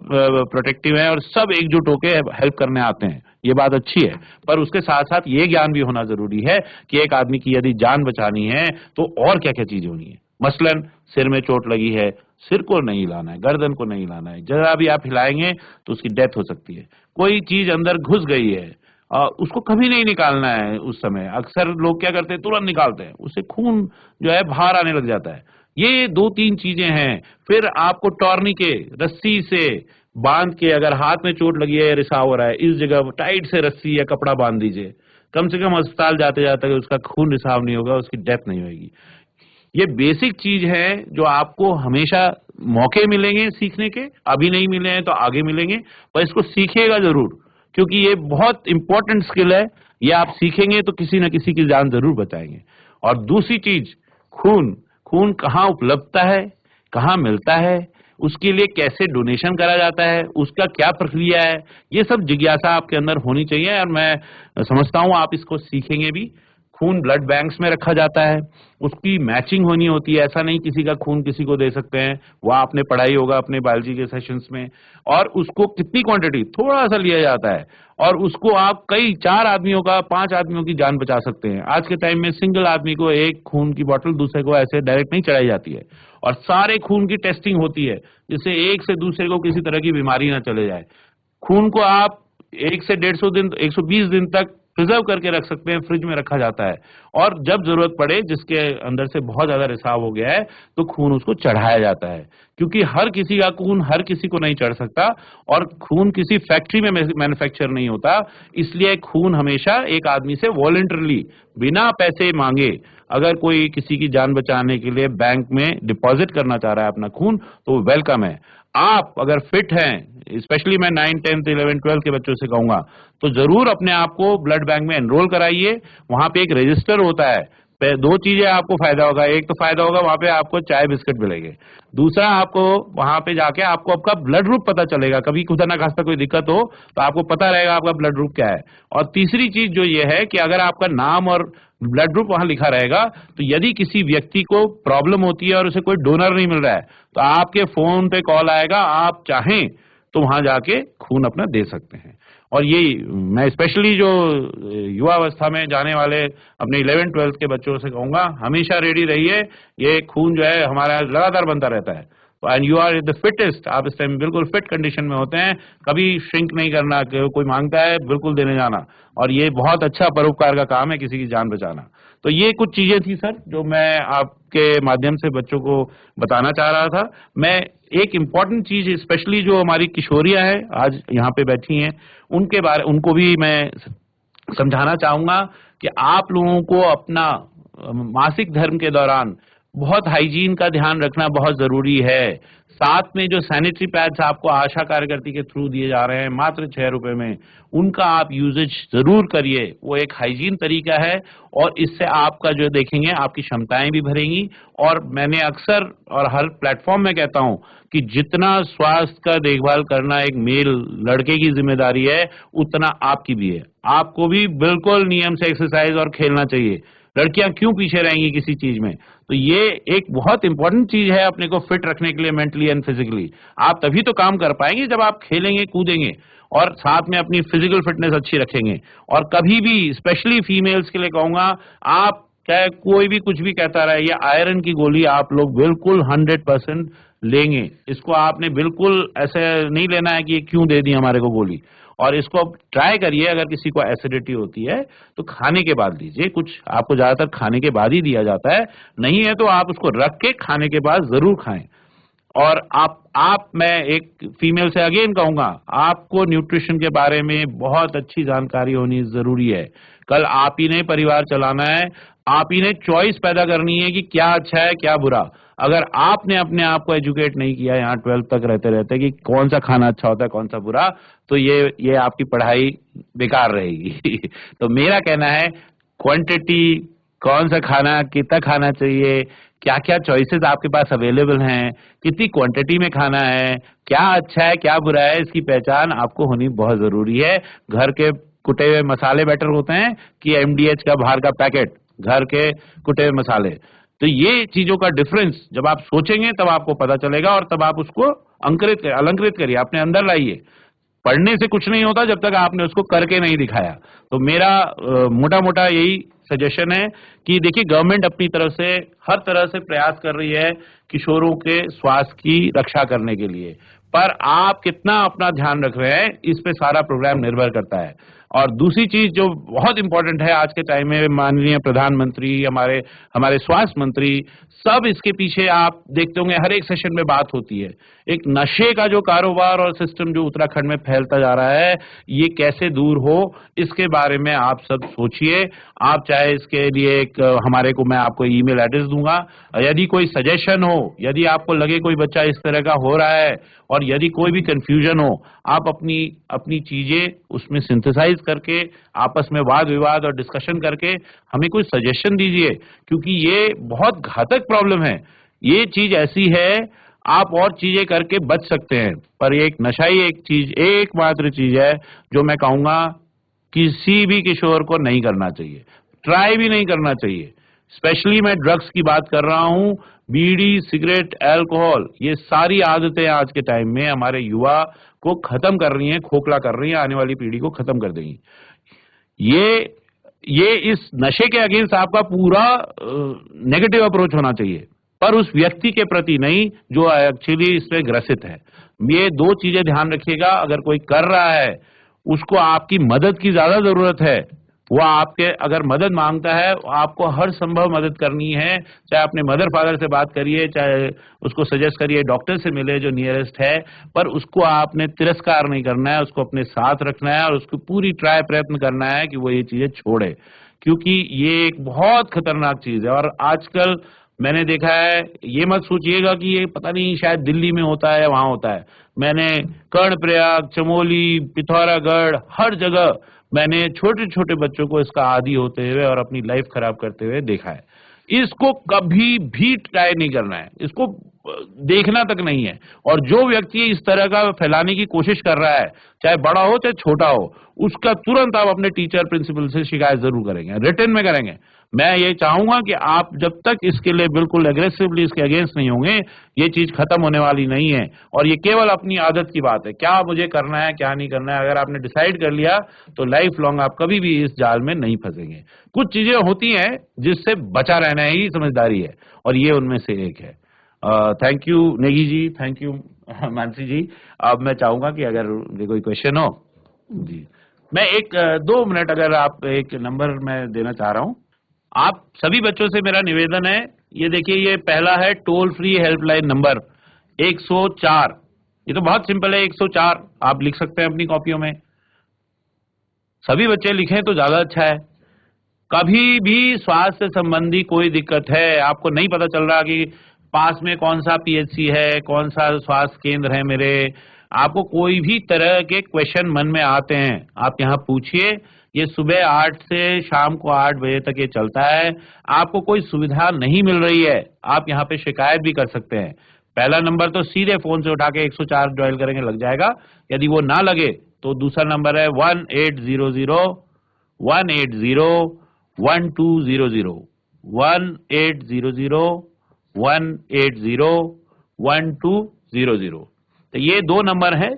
प्रोटेक्टिव हैं और सब एकजुट होकर हेल्प करने आते हैं। ये बात अच्छी है, पर उसके साथ साथ ये ज्ञान भी होना जरूरी है कि एक आदमी की यदि जान बचानी है तो और क्या क्या चीज होनी है। मसलन सिर में चोट लगी है, सिर को नहीं हिलाना है, गर्दन को नहीं हिलाना है, जरा भी आप हिलाएंगे तो उसकी डेथ हो सकती है। कोई चीज अंदर घुस गई है उसको कभी नहीं निकालना है। उस समय अक्सर लोग क्या करते हैं, तुरंत निकालते हैं, उससे खून जो है बाहर आने लग जाता है। ये 2-3 चीजें हैं। फिर आपको टॉर्निके रस्सी से बांध के, अगर हाथ में चोट लगी है, रिसाव हो रहा है, इस जगह टाइट से रस्सी या कपड़ा बांध दीजिए। कम से कम अस्पताल जाते जाते उसका खून रिसाव नहीं होगा, उसकी डेथ नहीं होगी। ये बेसिक चीज है जो आपको हमेशा मौके मिलेंगे सीखने के, अभी नहीं मिले हैं तो आगे मिलेंगे, पर इसको सीखिएगा जरूर क्योंकि ये बहुत इंपॉर्टेंट स्किल है। ये आप सीखेंगे तो किसी न किसी की जान जरूर बचाएंगे। और दूसरी चीज, खून कहाँ उपलब्धता है, कहाँ मिलता है, उसके लिए कैसे डोनेशन करा जाता है, उसका क्या प्रक्रिया है, ये सब जिज्ञासा आपके अंदर होनी चाहिए। और मैं समझता हूँ आप इसको सीखेंगे भी। खून ब्लड बैंक्स में रखा जाता है, उसकी मैचिंग होनी होती है। ऐसा नहीं किसी का खून किसी को दे सकते हैं, वह आपने पढ़ाई होगा अपने बायोलॉजी के सेशंस में। और उसको कितनी क्वांटिटी, थोड़ा सा लिया जाता है और उसको आप कई 4 आदमियों का, 5 आदमियों की जान बचा सकते हैं। आज के टाइम में सिंगल आदमी को एक खून की बोतल दूसरे को ऐसे डायरेक्ट नहीं चढ़ाई जाती है और सारे खून की टेस्टिंग होती है जिससे एक से दूसरे को किसी तरह की बीमारी ना चले जाए। खून को आप 1 से 150 दिन, 120 दिन तक प्रिजर्व करके रख सकते हैं, फ्रिज में रखा जाता है। और जब जरूरत पड़े, जिसके अंदर से बहुत ज्यादा रिसाव हो गया है, तो खून उसको चढ़ाया जाता है। क्योंकि हर किसी का खून हर किसी को नहीं चढ़ सकता और खून किसी फैक्ट्री में मैन्युफैक्चर नहीं होता। इसलिए खून हमेशा एक आदमी से वॉलंटरली, बिना पैसे मांगे, अगर कोई किसी की जान बचाने के लिए बैंक में डिपॉजिट करना चाह रहा है अपना खून, तो वेलकम है। आप अगर फिट हैं, स्पेशली मैं 9, 10th, 11, 12 के बच्चों से कहूंगा, तो जरूर अपने आप को ब्लड बैंक में एनरोल कराइए। वहां पे एक रजिस्टर होता है। दो चीजें आपको फायदा होगा। एक तो फायदा होगा वहां पे आपको चाय बिस्किट मिलेंगे, दूसरा आपको वहां पे जाके आपको आपका ब्लड ग्रुप पता चलेगा। कभी खुदा ना खास्ता कोई दिक्कत हो तो आपको पता रहेगा आपका ब्लड ग्रुप क्या है। और तीसरी चीज जो ये है कि अगर आपका नाम और ब्लड ग्रुप वहां लिखा रहेगा, तो यदि किसी व्यक्ति को प्रॉब्लम होती है और उसे कोई डोनर नहीं मिल रहा है, तो आपके फोन पे कॉल आएगा, आप चाहें तो वहां जाके खून अपना दे सकते हैं। और ये मैं स्पेशली जो युवा अवस्था में जाने वाले अपने 11, 12 के बच्चों से कहूंगा, हमेशा रेडी रहिए। ये खून जो है हमारा लगातार बनता रहता है, and you are the fittest. आप इस टाइम बिल्कुल फिट कंडीशन में होते हैं। कभी श्रिंक नहीं करना, कोई मांगता है बिल्कुल देने जाना, और ये बहुत अच्छा परोपकार का काम है, किसी की जान बचाना। तो ये कुछ चीजें थी सर जो मैं आपके माध्यम से बच्चों को बताना चाह रहा था। मैं एक इम्पॉर्टेंट चीज, स्पेशली जो हमारी किशोरियां हैं आज यहाँ पे बैठी हैं, उनको भी मैं समझाना चाहूंगा कि आप लोगों को अपना मासिक धर्म के दौरान बहुत हाइजीन का ध्यान रखना बहुत जरूरी है। साथ में जो सैनिटरी पैड्स आपको आशा कार्यकर्ती के थ्रू दिए जा रहे हैं मात्र 6 रुपए में, उनका आप यूजेज जरूर करिए। वो एक हाइजीन तरीका है, और इससे आपका जो देखेंगे आपकी क्षमताएं भी भरेंगी। और मैंने अक्सर और हर प्लेटफॉर्म में कहता हूं कि जितना स्वास्थ्य का देखभाल करना एक मेल लड़के की जिम्मेदारी है, उतना आपकी भी है। आपको भी बिल्कुल नियम से एक्सरसाइज और खेलना चाहिए। लड़कियां क्यों पीछे रहेंगी किसी चीज में? तो ये एक बहुत इंपॉर्टेंट चीज है अपने को फिट रखने के लिए, मेंटली एंड फिजिकली। आप तभी तो काम कर पाएंगे जब आप खेलेंगे कूदेंगे और साथ में अपनी फिजिकल फिटनेस अच्छी रखेंगे। और कभी भी, स्पेशली फीमेल्स के लिए कहूंगा, आप चाहे कोई भी कुछ भी कहता रहे, ये आयरन की गोली आप लोग बिल्कुल 100% लेंगे। इसको आपने बिल्कुल ऐसे नहीं लेना है कि ये क्यों दे दी हमारे को गोली। और इसको आप ट्राई करिए, अगर किसी को एसिडिटी होती है तो खाने के बाद लीजिए। कुछ आपको ज्यादातर खाने के बाद ही दिया जाता है, नहीं है तो आप उसको रख के खाने के बाद जरूर खाएं। और मैं एक फीमेल से अगेन कहूंगा, आपको न्यूट्रिशन के बारे में बहुत अच्छी जानकारी होनी जरूरी है। कल आप ही ने परिवार चलाना है, आप ही ने चॉइस पैदा करनी है कि क्या अच्छा है क्या बुरा। अगर आपने अपने आप को एजुकेट नहीं किया यहाँ 12th तक रहते रहते कि कौन सा खाना अच्छा होता है कौन सा बुरा, तो ये आपकी पढ़ाई बेकार रहेगी। तो मेरा कहना है, क्वांटिटी, कौन सा खाना कितना खाना चाहिए, क्या क्या चॉइसेस आपके पास अवेलेबल हैं, कितनी क्वांटिटी में खाना है, क्या अच्छा है क्या बुरा है, इसकी पहचान आपको होनी बहुत जरूरी है। घर के कुटे हुए मसाले बेटर होते हैं कि एमडीएच का बाहर का पैकेट, घर के कुटे हुए मसाले। तो ये चीजों का डिफरेंस जब आप सोचेंगे तब आपको पता चलेगा, और तब आप उसको अलंकृत करिए, अपने अंदर लाइए। पढ़ने से कुछ नहीं होता जब तक आपने उसको करके नहीं दिखाया। तो मेरा मोटा मोटा यही सजेशन है कि देखिए, गवर्नमेंट अपनी तरफ से हर तरह से प्रयास कर रही है किशोरों के स्वास्थ्य की रक्षा करने के लिए, पर आप कितना अपना ध्यान रख रहे हैं इस पे सारा प्रोग्राम निर्भर करता है। और दूसरी चीज जो बहुत इंपॉर्टेंट है आज के टाइम में, माननीय प्रधानमंत्री, हमारे स्वास्थ्य मंत्री, सब इसके पीछे आप देखते होंगे हर एक सेशन में बात होती है। एक नशे का जो कारोबार और सिस्टम जो उत्तराखंड में फैलता जा रहा है, ये कैसे दूर हो, इसके बारे में आप सब सोचिए। आप चाहे इसके लिए हमारे को, मैं आपको ईमेल एड्रेस दूंगा, यदि कोई सजेशन हो, यदि आपको लगे कोई बच्चा इस तरह का हो रहा है, और यदि कोई भी कंफ्यूजन हो, आप अपनी चीजें उसमें सिंथेसाइज करके आपस में वाद विवाद और डिस्कशन करके हमें कोई सजेशन दीजिए, क्योंकि ये बहुत घातक प्रॉब्लम है। ये चीज ऐसी है, आप और चीजें करके बच सकते हैं, पर एक नशा ही एकमात्र चीज है जो मैं कहूंगा किसी भी किशोर को नहीं करना चाहिए, ट्राई भी नहीं करना चाहिए। स्पेशली मैं ड्रग्स की बात कर रहा हूं, बीड़ी, सिगरेट, अल्कोहल, ये सारी आदतें आज के टाइम में हमारे युवा को खत्म कर रही हैं, खोखला कर रही हैं, आने वाली पीढ़ी को खत्म कर देंगी। ये इस नशे के अगेंस्ट आपका पूरा नेगेटिव अप्रोच होना चाहिए, पर उस व्यक्ति के प्रति नहीं जो एक्चुअली इसमें ग्रसित है। ये दो चीजें ध्यान रखिएगा। अगर कोई कर रहा है, उसको आपकी मदद की ज्यादा जरूरत है। वो आपके अगर मदद मांगता है, आपको हर संभव मदद करनी है। चाहे अपने मदर फादर से बात करिए, चाहे उसको सजेस्ट करिए डॉक्टर से मिले जो नियरेस्ट है, पर उसको आपने तिरस्कार नहीं करना है, उसको अपने साथ रखना है और उसको पूरी ट्राई प्रयत्न करना है कि वो ये चीजें छोड़े, क्योंकि ये एक बहुत खतरनाक चीज है। और आजकल मैंने देखा है, ये मत सोचिएगा कि ये पता नहीं शायद दिल्ली में होता है, वहां होता है। मैंने कर्णप्रयाग, चमोली, पिथौरागढ़, हर जगह मैंने छोटे छोटे बच्चों को इसका आदी होते हुए और अपनी लाइफ खराब करते हुए देखा है। इसको कभी भी ट्राई नहीं करना है, इसको देखना तक नहीं है। और जो व्यक्ति इस तरह का फैलाने की कोशिश कर रहा है, चाहे बड़ा हो चाहे छोटा हो, उसका तुरंत आप अपने टीचर प्रिंसिपल से शिकायत जरूर करेंगे, रिटर्न में करेंगे। मैं ये चाहूंगा कि आप जब तक इसके लिए बिल्कुल एग्रेसिवली इसके अगेंस्ट नहीं होंगे, ये चीज खत्म होने वाली नहीं है। और ये केवल अपनी आदत की बात है, क्या मुझे करना है क्या नहीं करना है। अगर आपने डिसाइड कर लिया तो लाइफ लॉन्ग आप कभी भी इस जाल में नहीं फंसेंगे। कुछ चीजें होती हैं जिससे बचा रहना ही समझदारी है, और ये उनमें से एक है। Thank you Negi ji, thank you Mansi ji. अब मैं चाहूंगा कि अगर कोई क्वेश्चन हो जी, मैं 1-2 मिनट अगर आप एक नंबर मैं देना चाह रहा हूं। आप सभी बच्चों से मेरा निवेदन है, ये देखिए, ये पहला है टोल फ्री हेल्पलाइन नंबर 104। ये तो बहुत सिंपल है, 104 आप लिख सकते हैं अपनी कॉपियों में। सभी बच्चे लिखें तो ज्यादा अच्छा है। कभी भी स्वास्थ्य संबंधी कोई दिक्कत है, आपको नहीं पता चल रहा कि पास में कौन सा पीएचसी है, कौन सा स्वास्थ्य केंद्र है मेरे, आपको कोई भी तरह के क्वेश्चन मन में आते हैं, आप यहाँ पूछिए। ये सुबह 8 से शाम को 8 बजे तक ये चलता है। आपको कोई सुविधा नहीं मिल रही है, आप यहाँ पे शिकायत भी कर सकते हैं। पहला नंबर तो सीधे फोन से उठा के 104 डायल करेंगे, लग जाएगा। यदि वो ना लगे तो दूसरा नंबर है 1800 180 1200 1800 180 1200। तो ये 2 नंबर है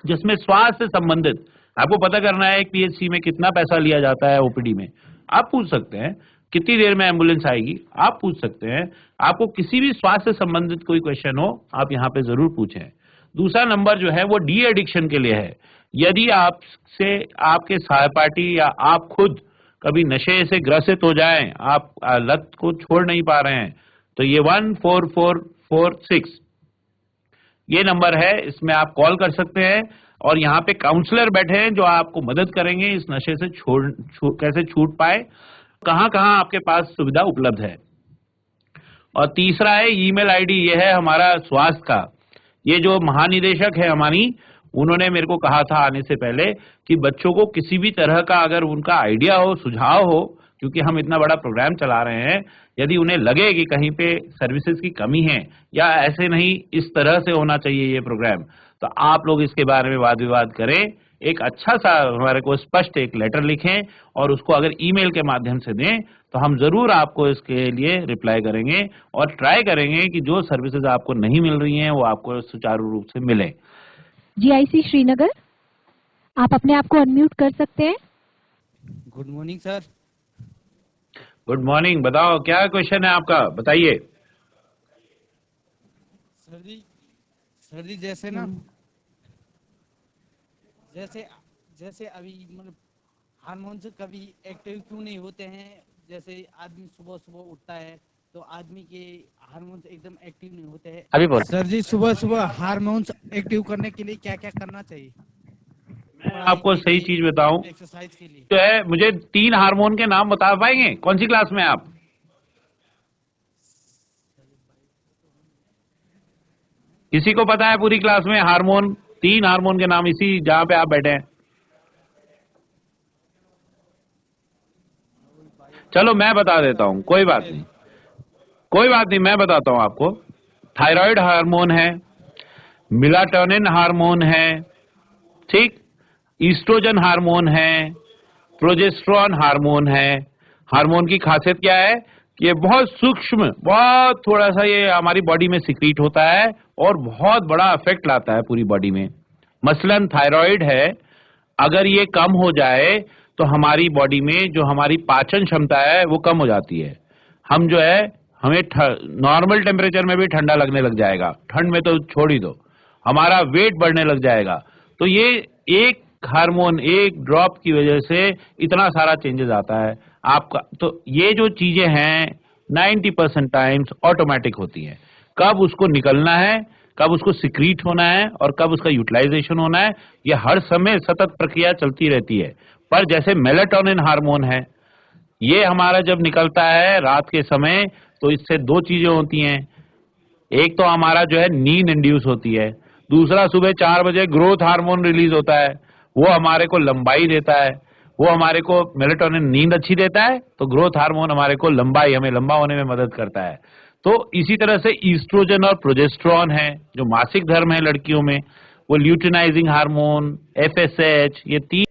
जिसमें स्वास्थ्य से संबंधित आपको पता करना है। एक पीएचसी में कितना पैसा लिया जाता है ओपीडी में, आप पूछ सकते हैं। कितनी देर में एम्बुलेंस आएगी, आप पूछ सकते हैं। आपको किसी भी स्वास्थ्य से संबंधित कोई क्वेश्चन हो, आप यहाँ पे जरूर पूछें। दूसरा नंबर जो है वो डी एडिक्शन के लिए है। यदि आपसे आपके सहपाठी या आप खुद कभी नशे से ग्रसित हो जाएं, आप लत को छोड़ नहीं पा रहे हैं, तो ये 14446 ये नंबर है, इसमें आप कॉल कर सकते हैं। और यहाँ पे काउंसलर बैठे हैं जो आपको मदद करेंगे इस नशे से कैसे छूट पाए, कहाँ कहाँ आपके पास सुविधा उपलब्ध है। और तीसरा है ईमेल आईडी, ये है हमारा स्वास्थ्य का। ये जो महानिदेशक है हमारी, उन्होंने मेरे को कहा था आने से पहले कि बच्चों को किसी भी तरह का अगर उनका आइडिया हो, सुझाव हो, क्योंकि हम इतना बड़ा प्रोग्राम चला रहे हैं, यदि उन्हें लगे कि कहीं पे सर्विसेज की कमी है या ऐसे नहीं इस तरह से होना चाहिए ये प्रोग्राम, तो आप लोग इसके बारे में वाद विवाद करें। एक अच्छा सा हमारे को स्पष्ट एक लेटर लिखें और उसको अगर ईमेल के माध्यम से दें तो हम जरूर आपको इसके लिए रिप्लाई करेंगे और ट्राई करेंगे कि जो सर्विसेज आपको नहीं मिल रही हैं वो आपको सुचारू रूप से मिले। जीआईसी श्रीनगर, आप अपने आप को अनम्यूट कर सकते हैं। Good morning sir. Good morning, बताओ क्या क्वेश्चन है आपका, बताइए। सर जी जैसे ना, जैसे अभी मतलब हार्मोन्स कभी एक्टिव क्यों नहीं होते हैं। जैसे आदमी सुबह सुबह उठता है तो आदमी के हार्मोन्स एकदम एक्टिव नहीं होते हैं। अभी बोल। सर जी सुबह सुबह हार्मोन्स एक्टिव करने के लिए क्या क्या करना चाहिए। मैं आपको सही चीज बताऊं, एक्सरसाइज के लिए जो है, मुझे 3 हार्मोन के नाम बता पाएंगे? कौन सी क्लास में आप? किसी को पता है पूरी क्लास में हार्मोन, 3 हार्मोन के नाम, इसी जहां पे आप बैठे हैं? चलो मैं बता देता हूं, कोई बात नहीं, कोई बात नहीं, मैं बताता हूं आपको। थायराइड हार्मोन है, मेलाटोनिन हार्मोन है, ठीक, ईस्ट्रोजन हार्मोन है, प्रोजेस्टेरोन हार्मोन है। हार्मोन की खासियत क्या है कि ये बहुत सूक्ष्म, बहुत थोड़ा सा ये हमारी बॉडी में सिक्रीट होता है और बहुत बड़ा इफेक्ट लाता है पूरी बॉडी में। मसलन थायराइड है, अगर ये कम हो जाए तो हमारी बॉडी में जो हमारी पाचन क्षमता है वो कम हो जाती है। हम जो है, हमें नॉर्मल टेम्परेचर में भी ठंडा लगने लग जाएगा, ठंड में तो छोड़ ही दो, हमारा वेट बढ़ने लग जाएगा। तो ये एक हार्मोन, एक ड्रॉप की वजह से इतना सारा चेंजेस आता है आपका। तो ये जो चीजें हैं 90% टाइम्स ऑटोमेटिक होती हैं। कब उसको निकलना है, कब उसको सिक्रीट होना है और कब उसका यूटिलाइजेशन होना है, ये हर समय सतत प्रक्रिया चलती रहती है। पर जैसे मेलाटोनिन हार्मोन है, ये हमारा जब निकलता है रात के समय तो इससे दो चीजें होती हैं। एक तो हमारा जो है नींद इंड्यूस होती है, दूसरा सुबह 4 बजे ग्रोथ हार्मोन रिलीज होता है, वो हमारे को लंबाई देता है। वो हमारे को मेलेटोनिन नींद अच्छी देता है तो ग्रोथ हार्मोन हमारे को लंबाई, हमें लंबा होने में मदद करता है। तो इसी तरह से ईस्ट्रोजन और प्रोजेस्टेरॉन है जो मासिक धर्म है लड़कियों में, वो ल्यूटिनाइजिंग हार्मोन, एफएसएच, ये 3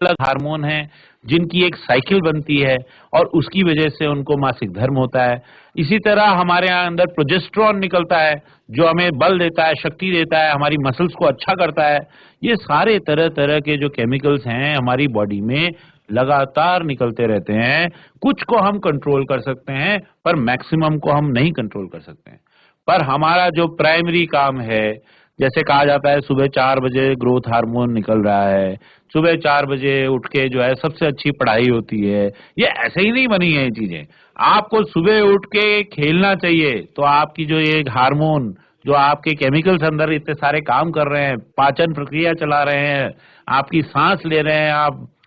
अलग हार्मोन हैं जिनकी एक साइकिल बनती है और उसकी वजह से उनको मासिक धर्म होता है। इसी तरह हमारे यहाँ अंदर प्रोजेस्टेरॉन निकलता है जो हमें बल देता है, शक्ति देता है, हमारी मसल्स को अच्छा करता है। ये सारे तरह तरह के जो केमिकल्स हैं हमारी बॉडी में लगातार निकलते रहते हैं। कुछ को हम कंट्रोल कर सकते हैं पर मैक्सिमम को हम नहीं कंट्रोल कर सकते हैं। पर हमारा जो प्राइमरी काम है, जैसे कहा जाता है सुबह 4 बजे ग्रोथ हार्मोन निकल रहा है, सुबह 4 बजे उठ के जो है सबसे अच्छी पढ़ाई होती है, ये ऐसे ही नहीं बनी है ये चीजें। आपको सुबह उठ के खेलना चाहिए तो आपकी जो ये हार्मोन, जो आपके केमिकल्स अंदर इतने सारे काम कर रहे हैं, पाचन प्रक्रिया चला रहे हैं, आपकी सांस ले रहे हैं,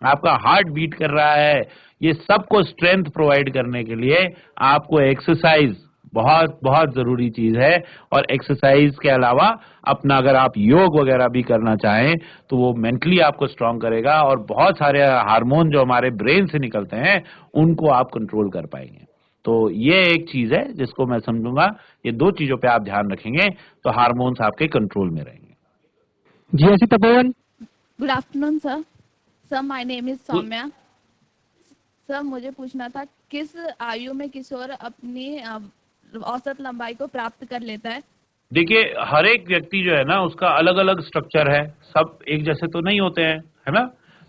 आपका हार्ट बीट कर रहा है, ये सबको स्ट्रेंथ प्रोवाइड करने के लिए आपको एक्सरसाइज बहुत बहुत जरूरी चीज है। और एक्सरसाइज के अलावा अपना अगर आप योग वगैरह भी करना चाहें तो वो मेंटली आपको स्ट्रांग करेगा और बहुत सारे हार्मोन जो हमारे ब्रेन से निकलते हैं उनको आप कंट्रोल कर पाएंगे। तो ये एक चीज है जिसको मैं समझूंगा, ये दो चीजों पे आप ध्यान रखेंगे तो हार्मोन्स आपके कंट्रोल में रहेंगे। जी ऐसी Tapovan. Good afternoon sir. Sir my name is Saumya. Sir मुझे पूछना था किस आयु में किशोर अपनी औसत लंबाई को प्राप्त कर लेता है? देखिए हर एक व्यक्ति जो है ना उसका अलग अलग स्ट्रक्चर है, सब एक जैसे तो नहीं होते हैं, है ना।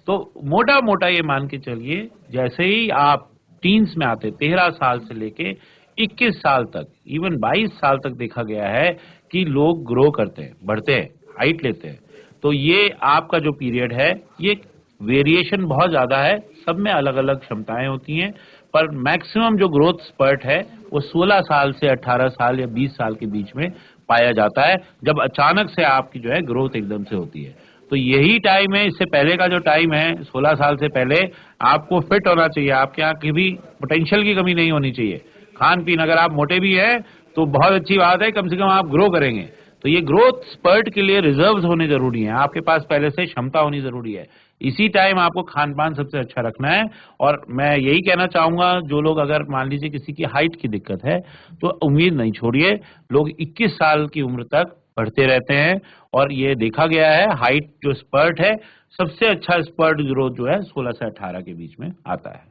तो मोटा मोटा ये मान के चलिए जैसे ही आप टीन्स में आते, 13 साल से लेके 21 साल तक, इवन 22 साल तक देखा गया है कि लोग ग्रो करते हैं, बढ़ते हैं, हाइट लेते हैं। तो ये आपका जो पीरियड है ये वेरिएशन बहुत ज्यादा है, सब में अलग अलग क्षमताएं होती हैं, पर मैक्सिमम जो ग्रोथ स्पर्ट है वो 16 साल से 18 साल या 20 साल के बीच में पाया जाता है, जब अचानक से आपकी जो है ग्रोथ एकदम से होती है। तो यही टाइम है, इससे पहले का जो टाइम है 16 साल से पहले आपको फिट होना चाहिए, आपके यहाँ की भी पोटेंशियल की कमी नहीं होनी चाहिए। खान पीन, अगर आप मोटे भी हैं तो बहुत अच्छी बात है, कम से कम आप ग्रो करेंगे। तो ये ग्रोथ स्पर्ट के लिए रिजर्व्स होने जरूरी हैं, आपके पास पहले से क्षमता होनी जरूरी है। इसी टाइम आपको खान पान सबसे अच्छा रखना है। और मैं यही कहना चाहूंगा जो लोग अगर मान लीजिए किसी की हाइट की दिक्कत है तो उम्मीद नहीं छोड़िए, लोग 21 साल की उम्र तक बढ़ते रहते हैं और ये देखा गया है हाइट जो स्पर्ट है सबसे अच्छा स्पर्ट ग्रोथ जो है 16 से 18 के बीच में आता है।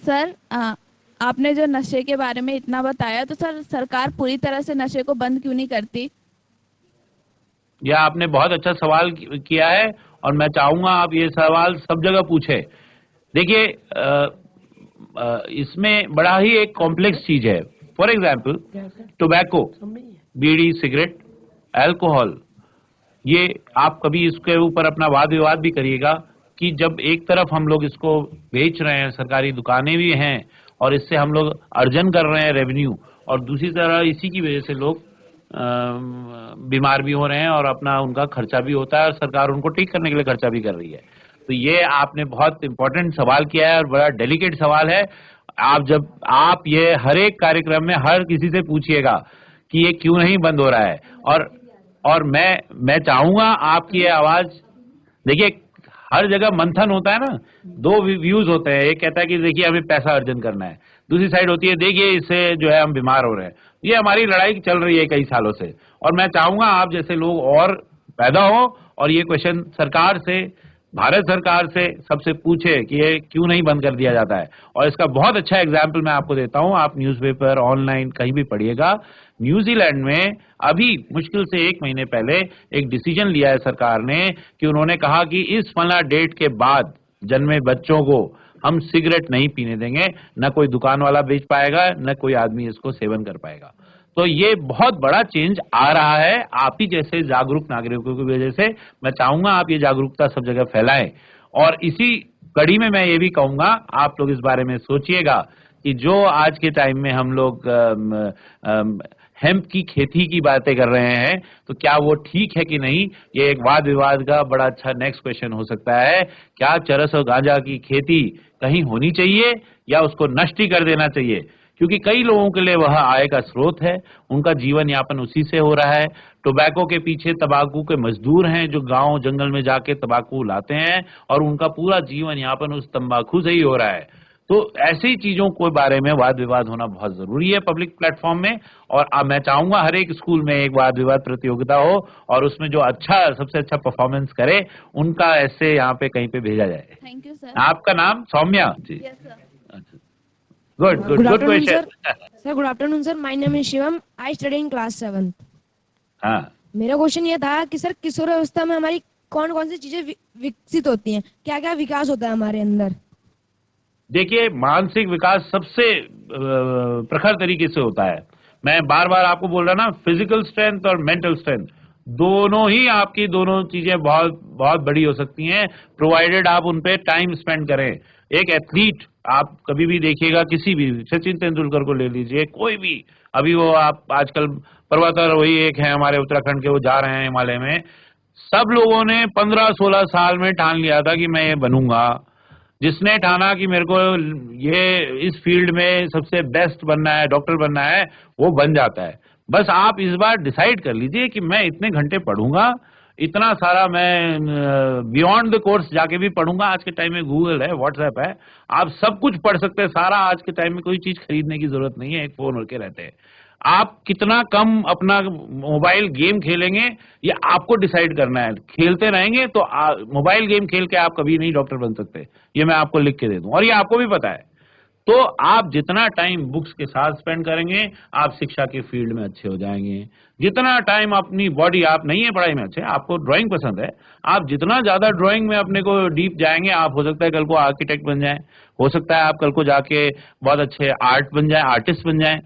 सर आपने जो नशे के बारे में इतना बताया, तो सर सरकार पूरी तरह से नशे को बंद क्यों नहीं करती? यह आपने बहुत अच्छा सवाल किया है और मैं चाहूंगा आप ये सवाल सब जगह पूछे। देखिए इसमें बड़ा ही एक कॉम्प्लेक्स चीज है। For example tobacco, bidi, cigarette, alcohol, ये आप कभी इसके ऊपर अपना वाद विवाद भी करिएगा कि जब एक तरफ हम लोग इसको बेच रहे हैं, सरकारी दुकानें भी हैं और इससे हम लोग अर्जन कर रहे हैं रेवेन्यू, और दूसरी तरफ इसी की वजह से लोग बीमार भी हो रहे हैं और अपना उनका खर्चा भी होता है और सरकार उनको ठीक करने के लिए खर्चा भी कर रही है। तो ये आपने बहुत इंपॉर्टेंट सवाल किया है और बड़ा डेलिकेट सवाल है। आप ये हर एक कार्यक्रम में हर किसी से पूछिएगा कि ये क्यों नहीं बंद हो रहा है। और मैं चाहूंगा आपकी ये आवाज, देखिए हर जगह मंथन होता है ना, दो व्यूज होते हैं, एक कहता है कि देखिए हमें पैसा अर्जन करना है, दूसरी साइड होती है देखिए इससे जो है हम बीमार हो रहे हैं। ये हमारी लड़ाई चल रही है कई सालों से और मैं चाहूंगा आप जैसे लोग और पैदा हो और ये क्वेश्चन सरकार से, भारत सरकार से सबसे पूछे कि ये क्यों नहीं बंद कर दिया जाता है। और इसका बहुत अच्छा एग्जाम्पल मैं आपको देता हूं, आप न्यूज़पेपर, ऑनलाइन कहीं भी पढ़िएगा। न्यूजीलैंड में अभी मुश्किल से 1 महीने पहले एक डिसीजन लिया है सरकार ने कि उन्होंने कहा कि इस फला डेट के बाद जन्मे बच्चों को हम सिगरेट नहीं पीने देंगे, न कोई दुकान वाला बेच पाएगा, न कोई आदमी इसको सेवन कर पाएगा। तो ये बहुत बड़ा चेंज आ रहा है आप ही जैसे जागरूक नागरिकों की वजह से। मैं चाहूंगा आप ये जागरूकता सब जगह फैलाएं और इसी कड़ी में मैं ये भी कहूंगा आप लोग इस बारे में सोचिएगा कि जो आज के टाइम में हम लोग हेम्प की खेती की बातें कर रहे हैं, तो क्या वो ठीक है कि नहीं, ये एक वाद विवाद का बड़ा अच्छा नेक्स्ट क्वेश्चन हो सकता है। क्या चरस और गांजा की खेती कहीं होनी चाहिए या उसको नष्ट ही कर देना चाहिए, क्योंकि कई लोगों के लिए वह आय का स्रोत है, उनका जीवन यापन उसी से हो रहा है। टोबैको के पीछे तंबाकू के मजदूर हैं जो गांव जंगल में जाके तंबाकू लाते हैं और उनका पूरा जीवन यापन उस तंबाकू से ही हो रहा है। तो ऐसी चीजों के बारे में वाद विवाद होना बहुत जरूरी है पब्लिक प्लेटफॉर्म में, और मैं चाहूंगा हर एक स्कूल में एक वाद विवाद प्रतियोगिता हो और उसमें जो सबसे अच्छा परफॉर्मेंस करे उनका ऐसे यहाँ पे कहीं पे भेजा जाए। Thank you sir. आपका नाम? Saumya ji. Yes sir. Good good Good good afternoon, sir. Question. Sir, good afternoon, sir. My name is Shivam. I study in class 7. हाँ, मेरा क्वेश्चन ये था कि सर किशोर अवस्था में हमारी कौन कौन सी चीजें विकसित होती हैं, क्या क्या विकास होता है हमारे अंदर? देखिए, मानसिक विकास सबसे प्रखर तरीके से होता है। मैं बार बार आपको बोल रहा ना, फिजिकल स्ट्रेंथ और मेंटल स्ट्रेंथ दोनों ही, आपकी दोनों चीजें बहुत बहुत बड़ी हो सकती हैं, प्रोवाइडेड आप उन पे टाइम स्पेंड करें। एक एथलीट आप कभी भी देखिएगा, किसी भी, सचिन तेंदुलकर को ले लीजिए, कोई भी, अभी वो आप आजकल पर्वतारोही एक है हमारे उत्तराखंड के, वो जा रहे हैं हिमालय में। सब लोगों ने 15-16 साल में ठान लिया था कि मैं ये बनूंगा। जिसने ठाना कि मेरे को ये इस फील्ड में सबसे बेस्ट बनना है, डॉक्टर बनना है, वो बन जाता है। बस आप इस बार डिसाइड कर लीजिए कि मैं इतने घंटे पढ़ूंगा, इतना सारा मैं बियॉन्ड द कोर्स जाके भी पढ़ूंगा। आज के टाइम में गूगल है, व्हाट्सएप है, आप सब कुछ पढ़ सकते हैं सारा। आज के टाइम में कोई चीज खरीदने की जरूरत नहीं है, एक फोन होके रहते हैं। आप कितना कम अपना मोबाइल गेम खेलेंगे ये आपको डिसाइड करना है। खेलते रहेंगे तो मोबाइल गेम खेल के आप कभी नहीं डॉक्टर बन सकते, ये मैं आपको लिख के दे दूं, और ये आपको भी पता है। तो आप जितना टाइम बुक्स के साथ स्पेंड करेंगे, आप शिक्षा के फील्ड में अच्छे हो जाएंगे। जितना टाइम अपनी बॉडी, आप नहीं है पढ़ाई में अच्छे, आपको ड्राइंग पसंद है, आप जितना ज्यादा ड्राइंग में अपने को डीप जाएंगे, आप हो सकता है कल को आर्किटेक्ट बन जाएं, हो सकता है आप कल को जाके बहुत अच्छे आर्ट बन जाएं, आर्टिस्ट बन जाएं,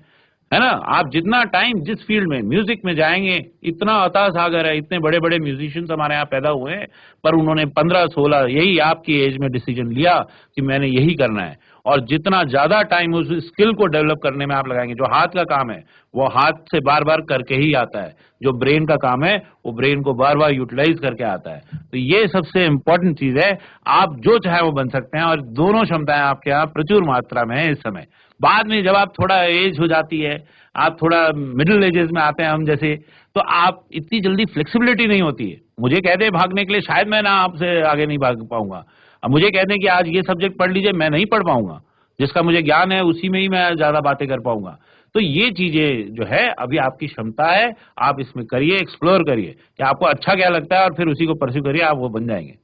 है ना। आप जितना टाइम जिस फील्ड में, म्यूजिक में जाएंगे, इतना अथाह सागर है, इतने बड़े बड़े म्यूजिशियंस हमारे यहाँ पैदा हुए हैं, पर उन्होंने 15-16 यही आपकी एज में डिसीजन लिया कि मैंने यही करना है। और जितना ज्यादा टाइम उस स्किल को डेवलप करने में आप लगाएंगे, जो हाथ का काम है वो हाथ से बार बार करके ही आता है, जो ब्रेन का काम है वो ब्रेन को बार बार यूटिलाइज करके आता है। तो ये सबसे इंपॉर्टेंट चीज है। आप जो चाहे वो बन सकते हैं, और दोनों क्षमताएं आपके यहाँ प्रचुर मात्रा में है इस समय। बाद में जब आप थोड़ा एज हो जाती है, आप थोड़ा मिडिल एजेस में आते हैं हम जैसे, तो आप इतनी जल्दी फ्लेक्सिबिलिटी नहीं होती है। मुझे कह दे भागने के लिए, शायद मैं ना आपसे आगे नहीं भाग पाऊंगा। अब मुझे कह दें कि आज ये सब्जेक्ट पढ़ लीजिए, मैं नहीं पढ़ पाऊंगा। जिसका मुझे ज्ञान है उसी में ही मैं ज्यादा बातें कर पाऊंगा। तो ये चीजें जो है अभी आपकी क्षमता है, आप इसमें करिए, एक्सप्लोर करिए कि आपको अच्छा क्या लगता है और फिर उसी को परस्यू करिए, आप वो बन जाएंगे।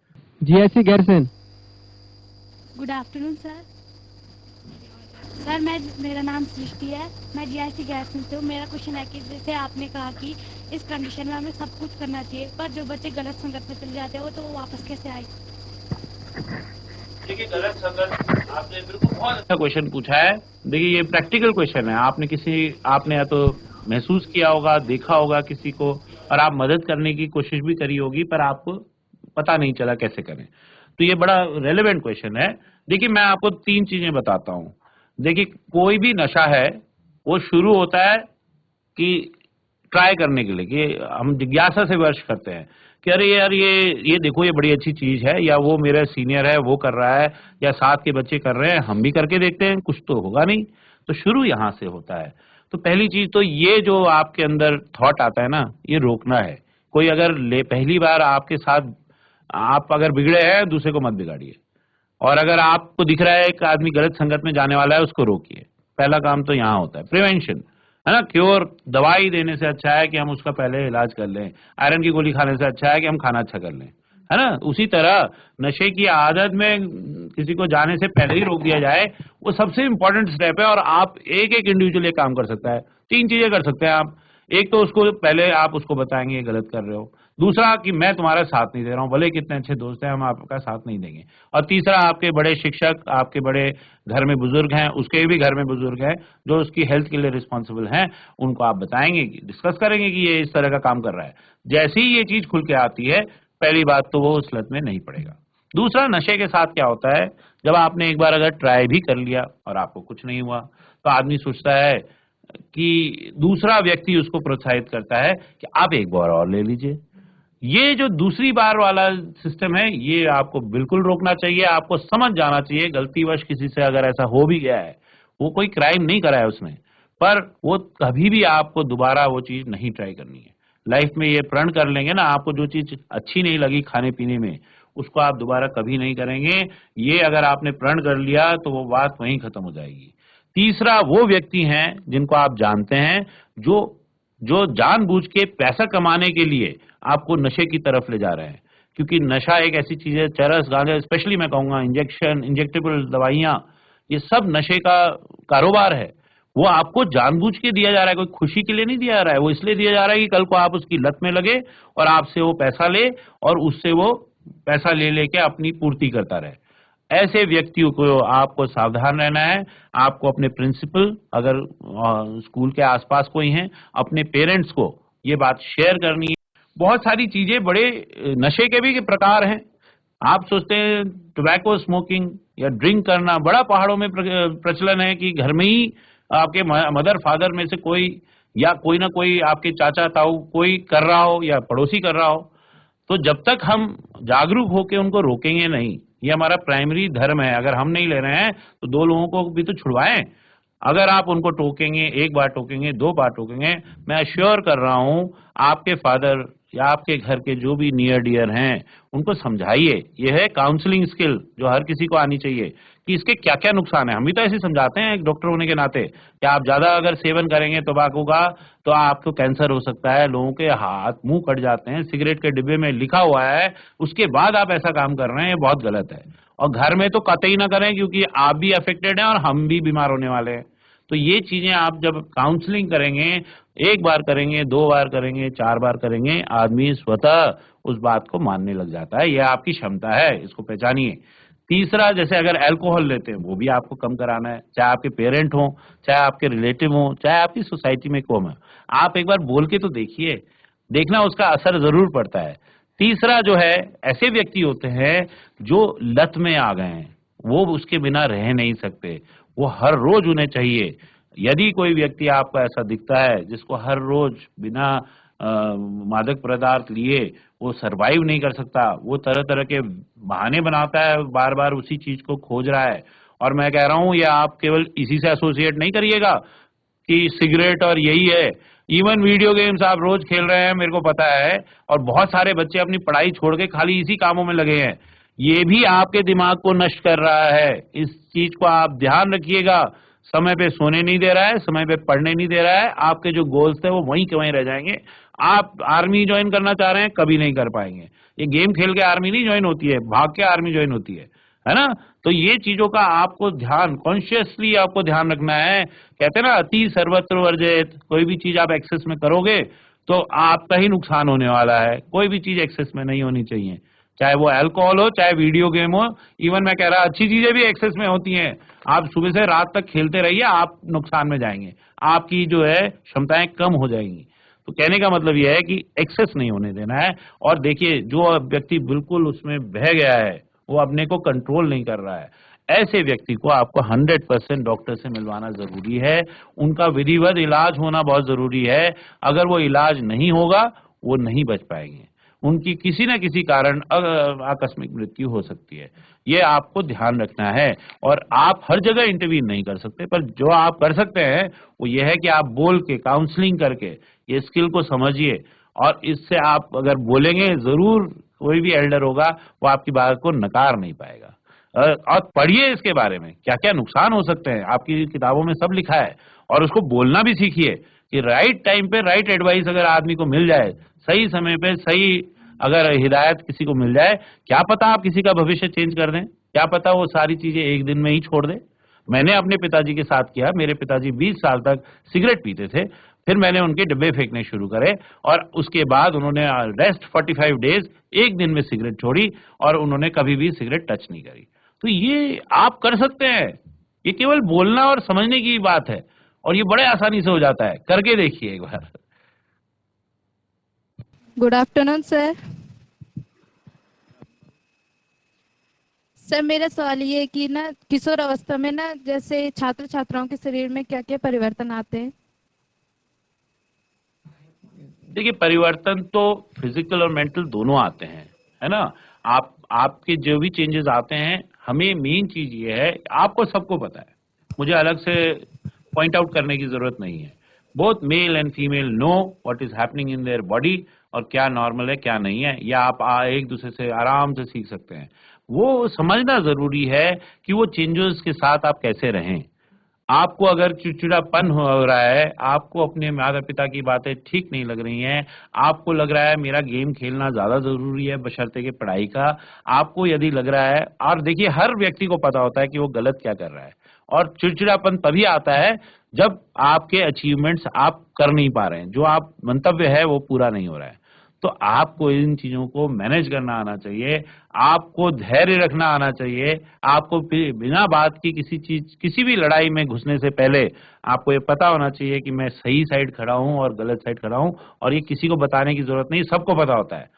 GSC Gairsain. Good afternoon sir. Sir मेरा नाम सृष्टि है, मैं जीआईसी गैरसेन से हूँ। मेरा क्वेश्चन है कि जैसे आपने कहा कि इस कंडीशन में हमें सब कुछ करना चाहिए, पर जो बच्चे गलत संगत में चले जाते हैं वो तो वो वापस कैसे आए? देखिए, गलत संगत, आपने बिल्कुल बहुत अच्छा क्वेश्चन पूछा है। देखिए, ये प्रैक्टिकल क्वेश्चन है। आपने या तो महसूस किया होगा, देखा होगा किसी को, और आप मदद करने की कोशिश भी करी होगी, पर आपको पता नहीं चला कैसे करें। तो ये बड़ा रेलेवेंट क्वेश्चन है। देखिए, मैं आपको 3 चीजें बताता हूँ। देखिए, कोई भी नशा है वो शुरू होता है कि ट्राई करने के लिए, कि हम जिज्ञासा से वर्ष करते हैं कि अरे यार ये देखो, ये बड़ी अच्छी चीज है, या वो मेरा सीनियर है वो कर रहा है, या साथ के बच्चे कर रहे हैं, हम भी करके देखते हैं, कुछ तो होगा नहीं। तो शुरू यहाँ से होता है। तो पहली चीज तो ये जो आपके अंदर थॉट आता है ना, ये रोकना है। कोई अगर पहली बार आपके साथ, आप अगर बिगड़े हैं, दूसरे को मत बिगाड़िए। और अगर आपको दिख रहा है एक आदमी गलत संगत में जाने वाला है, उसको रोकिए। पहला काम तो यहाँ होता है, प्रिवेंशन, है ना। क्योर, दवाई देने से अच्छा है कि हम उसका पहले इलाज कर लें। आयरन की गोली खाने से अच्छा है कि हम खाना अच्छा कर लें, है ना। उसी तरह नशे की आदत में किसी को जाने से पहले ही रोक दिया जाए, वो सबसे इंपॉर्टेंट स्टेप है। और आप एक इंडिविजुअल काम कर सकता है। 3 चीजें कर सकते हैं आप। एक तो उसको पहले आप उसको बताएंगे ये गलत कर रहे हो। दूसरा कि मैं तुम्हारा साथ नहीं दे रहा हूँ, भले कितने अच्छे दोस्त हैं, हम आपका साथ नहीं देंगे। और तीसरा, आपके बड़े शिक्षक, आपके बड़े घर में बुजुर्ग हैं, उसके भी घर में बुजुर्ग हैं जो उसकी हेल्थ के लिए रिस्पॉन्सिबल हैं, उनको आप बताएंगे, डिस्कस करेंगे कि ये इस तरह का काम कर रहा है। जैसे ही ये चीज खुल के आती है, पहली बात तो वो उस लत में नहीं पड़ेगा। दूसरा, नशे के साथ क्या होता है, जब आपने एक बार अगर ट्राई भी कर लिया और आपको कुछ नहीं हुआ, तो आदमी सोचता है कि दूसरा व्यक्ति उसको प्रोत्साहित करता है कि आप एक बार और ले लीजिए। ये जो दूसरी बार वाला सिस्टम है, ये आपको बिल्कुल रोकना चाहिए। आपको समझ जाना चाहिए गलतीवश किसी से अगर ऐसा हो भी गया है, वो कोई क्राइम नहीं करा है उसने, पर वो कभी भी आपको दोबारा वो चीज नहीं ट्राई करनी है। लाइफ में ये प्रण कर लेंगे ना, आपको जो चीज अच्छी नहीं लगी खाने पीने में, उसको आप दोबारा कभी नहीं करेंगे। ये अगर आपने प्रण कर लिया तो वो बात वहीं खत्म हो जाएगी। तीसरा वो व्यक्ति हैं जिनको आप जानते हैं, जो जो जानबूझ के पैसा कमाने के लिए आपको नशे की तरफ ले जा रहे हैं। क्योंकि नशा एक ऐसी चीज है, चरस, गांजा, स्पेशली मैं कहूंगा इंजेक्टेबल दवाइयां, ये सब नशे का कारोबार है। वो आपको जानबूझ के दिया जा रहा है, कोई खुशी के लिए नहीं दिया जा रहा है। वो इसलिए दिया जा रहा है कि कल को आप उसकी लत में लगे और आपसे वो पैसा ले और उससे वो पैसा ले लेके अपनी पूर्ति करता रहे। ऐसे व्यक्तियों को आपको सावधान रहना है। आपको अपने प्रिंसिपल, अगर स्कूल के आसपास कोई हैं, अपने पेरेंट्स को ये बात शेयर करनी है। बहुत सारी चीजें, बड़े नशे के भी प्रकार हैं। आप सोचते हैं टोबैको स्मोकिंग या ड्रिंक करना बड़ा पहाड़ों में प्रचलन है कि घर में ही आपके मदर फादर में से कोई या कोई ना कोई आपके चाचा ताऊ कोई कर रहा हो या पड़ोसी कर रहा हो। तो जब तक हम जागरूक होकर उनको रोकेंगे नहीं, ये हमारा प्राइमरी धर्म है। अगर हम नहीं ले रहे हैं तो दो लोगों को भी तो छुड़वाएं। अगर आप उनको टोकेंगे, एक बार टोकेंगे, दो बार टोकेंगे, मैं अश्योर कर रहा हूं आपके फादर या आपके घर के जो भी नियर डियर हैं उनको समझाइए। यह है काउंसलिंग स्किल जो हर किसी को आनी चाहिए कि इसके क्या क्या नुकसान है। हम भी तो ऐसे समझाते हैं एक डॉक्टर होने के नाते कि आप ज्यादा अगर सेवन करेंगे तंबाकू का तो आपको कैंसर हो सकता है, लोगों के हाथ मुंह कट जाते हैं, सिगरेट के डिब्बे में लिखा हुआ है, उसके बाद आप ऐसा काम कर रहे हैं, ये बहुत गलत है। और घर में तो कतई ना करें क्योंकि आप भी अफेक्टेड हैं और हम भी बीमार होने वाले हैं। तो ये चीजें आप जब काउंसलिंग करेंगे, एक बार करेंगे, दो बार करेंगे, चार बार करेंगे, आदमी स्वतः उस बात को मानने लग जाता है। यह आपकी क्षमता है, इसको पहचानिए। तीसरा, जैसे अगर अल्कोहल लेते हैं, वो भी आपको कम कराना है। चाहे आपके पेरेंट हो, चाहे आपके रिलेटिव हो, चाहे आपकी सोसाइटी में कौन है, आप एक बार बोल के तो देखिए, देखना उसका असर जरूर पड़ता है। तीसरा जो है, ऐसे व्यक्ति होते हैं जो लत में आ गए हैं, वो उसके बिना रह नहीं सकते, वो हर रोज उन्हें चाहिए। यदि कोई व्यक्ति आपको ऐसा दिखता है जिसको हर रोज बिना मादक पदार्थ लिए वो सरवाइव नहीं कर सकता, वो तरह तरह के बहाने बनाता है, बार बार उसी चीज को खोज रहा है। और मैं कह रहा हूँ ये आप केवल इसी से एसोसिएट नहीं करिएगा कि सिगरेट और यही है। इवन वीडियो गेम्स आप रोज खेल रहे हैं, मेरे को पता है, और बहुत सारे बच्चे अपनी पढ़ाई छोड़ के खाली इसी कामों में लगे हैं। ये भी आपके दिमाग को नष्ट कर रहा है। इस चीज को आप ध्यान रखिएगा। समय पे सोने नहीं दे रहा है, समय पे पढ़ने नहीं दे रहा है, आपके जो गोल्स थे वो वहीं के वहीं रह जाएंगे। आप आर्मी ज्वाइन करना चाह रहे हैं, कभी नहीं कर पाएंगे। ये गेम खेल के आर्मी नहीं ज्वाइन होती है, भाग के आर्मी ज्वाइन होती है ना। तो ये चीजों का आपको ध्यान, कॉन्शियसली आपको ध्यान रखना है। कहते हैं ना, अति सर्वत्र वर्जित। कोई भी चीज आप एक्सेस में करोगे तो आपका ही नुकसान होने वाला है। कोई भी चीज एक्सेस में नहीं होनी चाहिए, चाहे वो अल्कोहल हो, चाहे वीडियो गेम हो। इवन मैं कह रहा, अच्छी चीजें भी एक्सेस में होती हैं। आप सुबह से रात तक खेलते रहिए, आप नुकसान में जाएंगे, आपकी जो है क्षमताएं कम हो जाएंगी। तो कहने का मतलब यह है कि एक्सेस नहीं होने देना है। और देखिए, जो व्यक्ति बिल्कुल उसमें बह गया है, वो अपने को कंट्रोल नहीं कर रहा है, ऐसे व्यक्ति को आपको 100% डॉक्टर से मिलवाना जरूरी है। उनका विधिवत इलाज होना बहुत जरूरी है। अगर वो इलाज नहीं होगा, वो नहीं बच पाएंगे, उनकी किसी न किसी कारण आकस्मिक मृत्यु हो सकती है। ये आपको ध्यान रखना है। और आप हर जगह इंटरवीन नहीं कर सकते, पर जो आप कर सकते हैं वो ये है कि आप बोल के, काउंसलिंग करके ये स्किल को समझिए। और इससे आप अगर बोलेंगे, जरूर कोई भी एल्डर होगा वो आपकी बात को नकार नहीं पाएगा। और पढ़िए इसके बारे में, क्या क्या नुकसान हो सकते हैं, आपकी किताबों में सब लिखा है। और उसको बोलना भी सीखिए कि राइट टाइम पे राइट एडवाइस अगर आदमी को मिल जाए, सही समय पे सही अगर हिदायत किसी को मिल जाए, क्या पता आप किसी का भविष्य चेंज कर दें, क्या पता वो सारी चीजें एक दिन में ही छोड़ दे। मैंने अपने पिताजी के साथ किया। मेरे पिताजी 20 साल तक सिगरेट पीते थे, फिर मैंने उनके डिब्बे फेंकने शुरू करे और उसके बाद उन्होंने रेस्ट 45 डेज, एक दिन में सिगरेट छोड़ी और उन्होंने कभी भी सिगरेट टच नहीं करी। तो ये आप कर सकते हैं। ये केवल बोलना और समझने की बात है, और ये बड़े आसानी से हो जाता है। करके देखिए एक बार। Good afternoon sir. सर मेरा सवाल ये है कि ना, किशोर अवस्था में ना, जैसे छात्र छात्राओं के शरीर में क्या क्या परिवर्तन आते हैं? देखिए, परिवर्तन तो फिजिकल और मेंटल दोनों आते हैं, है ना। आपके जो भी चेंजेस आते हैं, हमें मेन चीज ये है, आपको सबको पता है, मुझे अलग से पॉइंट आउट करने की जरूरत नहीं है। Both male and female know what is happening in their body, और क्या नॉर्मल है क्या नहीं है, या आप एक दूसरे से आराम से सीख सकते हैं। वो समझना जरूरी है कि वो चेंजेस के साथ आप कैसे रहें। आपको अगर चिड़चिड़ापन हो रहा है, आपको अपने माता पिता की बातें ठीक नहीं लग रही हैं, आपको लग रहा है मेरा गेम खेलना ज्यादा जरूरी है बशर्ते कि पढ़ाई का, आपको यदि लग रहा है, और देखिए हर व्यक्ति को पता होता है कि वो गलत क्या कर रहा है, और चिड़चिड़ापन तभी आता है जब आपके अचीवमेंट्स आप कर नहीं पा रहे हैं, जो आप मंतव्य है वो पूरा नहीं हो रहा है। तो आपको इन चीजों को मैनेज करना आना चाहिए, आपको धैर्य रखना आना चाहिए, आपको बिना बात की किसी भी लड़ाई में घुसने से पहले आपको ये पता होना चाहिए कि मैं सही साइड खड़ा हूं और गलत साइड खड़ा हूं, और ये किसी को बताने की जरूरत नहीं, सबको पता होता है।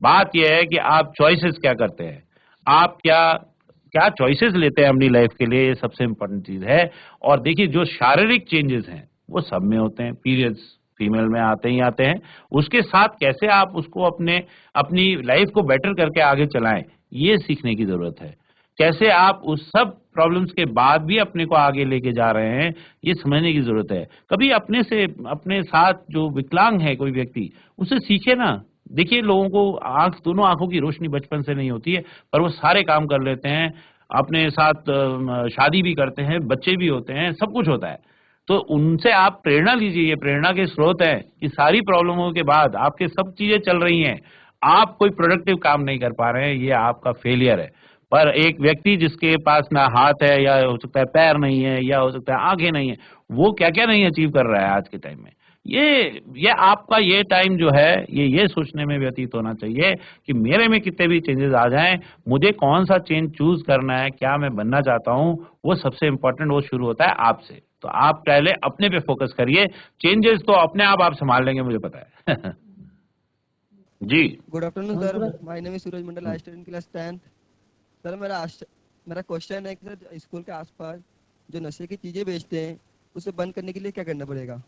बात यह है कि आप चॉइसेस क्या करते हैं, आप क्या क्या चॉइसेस लेते हैं अपनी लाइफ के लिए, ये सबसे इम्पोर्टेंट चीज है। और देखिए, जो शारीरिक चेंजेस हैं वो सब में होते हैं, पीरियड्स फीमेल में आते ही आते हैं, उसके साथ कैसे आप उसको अपनी लाइफ को बेटर करके आगे चलाएं, ये सीखने की जरूरत है। कैसे आप उस सब प्रॉब्लम्स के बाद भी अपने को आगे लेके जा रहे हैं, ये समझने की जरूरत है। कभी अपने साथ जो विकलांग है कोई व्यक्ति, उससे सीखे ना। देखिए, लोगों को दोनों आंखों की रोशनी बचपन से नहीं होती है, पर वो सारे काम कर लेते हैं, अपने साथ शादी भी करते हैं, बच्चे भी होते हैं, सब कुछ होता है। तो उनसे आप प्रेरणा लीजिए, ये प्रेरणा के स्रोत हैं कि सारी प्रॉब्लमों के बाद आपके सब चीजें चल रही हैं, आप कोई प्रोडक्टिव काम नहीं कर पा रहे हैं, ये आपका फेलियर है। पर एक व्यक्ति जिसके पास ना हाथ है, या हो सकता है पैर नहीं है, या हो सकता है आंखें नहीं है, वो क्या क्या नहीं अचीव कर रहा है आज के टाइम में। ये आपका ये टाइम जो है, ये सोचने में व्यतीत होना चाहिए कि मेरे में कितने भी चेंजेस आ जाएं, मुझे कौन सा चेंज चूज करना है, क्या मैं बनना चाहता हूं, वो सबसे इम्पोर्टेंट, वो शुरू होता है आपसे। तो आप पहले अपने पे फोकस करिए, चेंजेस तो अपने आप संभाल लेंगे, मुझे पता है। जी। Good afternoon sir, my name is Suraj Mandal, I study in class 10th। Sir मेरा क्वेश्चन है कि सर स्कूल के आसपास जो नशे की चीजें बेचते हैं उसे बंद करने के लिए क्या करना पड़ेगा?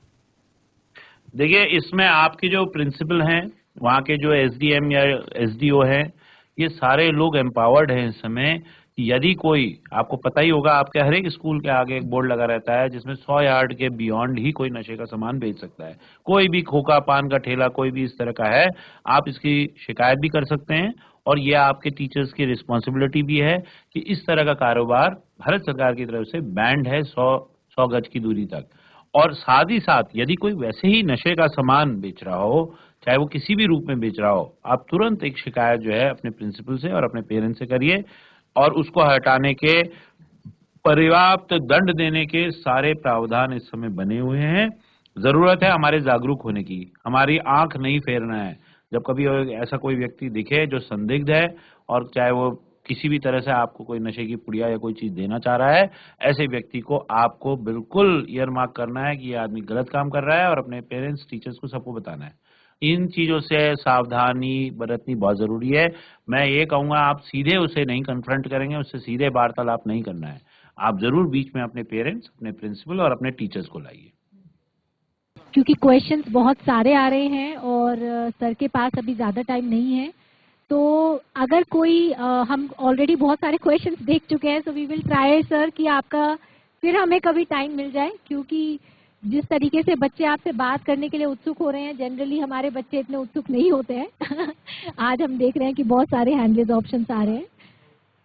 देखिए, इसमें आपके जो प्रिंसिपल हैं, वहाँ के जो एसडीएम या एसडीओ हैं, ये सारे लोग एम्पावर्ड हैं इस समय। यदि कोई, आपको पता ही होगा, आपके हर एक स्कूल के आगे एक बोर्ड लगा रहता है जिसमें 100 यार्ड के बियॉन्ड ही कोई नशे का सामान बेच सकता है। कोई भी खोखा पान का ठेला, कोई भी इस तरह का है, आप इसकी शिकायत भी कर सकते हैं, और ये आपके टीचर्स की रिस्पॉन्सिबिलिटी भी है कि इस तरह का कारोबार भारत सरकार की तरफ से बैंड है 100 गज की दूरी तक। और साथ ही साथ यदि कोई वैसे ही नशे का सामान बेच रहा हो, चाहे वो किसी भी रूप में बेच रहा हो, आप तुरंत एक शिकायत जो है अपने प्रिंसिपल से और अपने पेरेंट्स से करिए, और उसको हटाने के पर्याप्त दंड देने के सारे प्रावधान इस समय बने हुए हैं। जरूरत है हमारे जागरूक होने की, हमारी आंख नहीं फेरना है। जब कभी ऐसा कोई व्यक्ति दिखे जो संदिग्ध है, और चाहे वो किसी भी तरह से आपको कोई नशे की पुड़िया या कोई चीज देना चाह रहा है, ऐसे व्यक्ति को आपको बिल्कुल ईयर मार्क करना है कि ये आदमी गलत काम कर रहा है, और अपने पेरेंट्स, टीचर्स को सबको बताना है। इन चीजों से सावधानी बरतनी बहुत जरूरी है। मैं ये कहूंगा, आप सीधे उसे नहीं कन्फ्रंट करेंगे, उससे सीधे वार्तालाप नहीं करना है, आप जरूर बीच में अपने पेरेंट्स, अपने प्रिंसिपल और अपने टीचर्स को लाइए। क्योंकि क्वेश्चंस बहुत सारे आ रहे हैं और सर के पास अभी ज़्यादा टाइम नहीं है, तो अगर कोई हम ऑलरेडी बहुत सारे क्वेश्चंस देख चुके हैं, so we will try sir कि आपका फिर हमें कभी टाइम मिल जाए, क्योंकि जिस तरीके से बच्चे आपसे बात करने के लिए उत्सुक हो रहे हैं, जनरली हमारे बच्चे इतने उत्सुक नहीं होते हैं। आज हम देख रहे हैं कि बहुत सारे हैंडलेस ऑप्शंस आ रहे हैं,